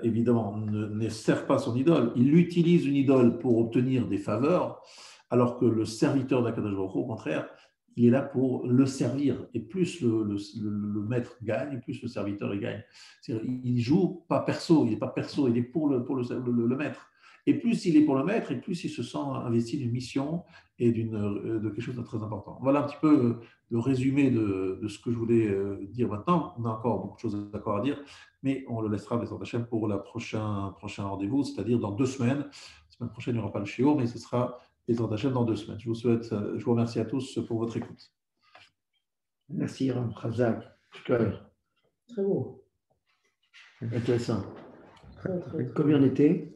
évidemment, ne sert pas son idole. Il utilise une idole pour obtenir des faveurs, alors que le serviteur d'Akadosh Baruch Hu, au contraire, il est là pour le servir. Et plus le maître gagne, plus le serviteur il gagne. Il joue pas perso, il n'est pas perso, il est pour le maître. Et plus il est pour le maître, et plus il se sent investi d'une mission et de quelque chose de très important. Voilà un petit peu le résumé de ce que je voulais dire maintenant. On a encore beaucoup de choses à dire, mais on le laissera avec Hachem pour le prochain rendez-vous, c'est-à-dire dans 2 semaines. La semaine prochaine, il n'y aura pas le shiur, mais ce sera Bezrat Hashem dans 2 semaines. Je vous remercie à tous pour votre écoute. Merci, Ram Chazak. Très beau. Intéressant. Très, très, très Combien on était?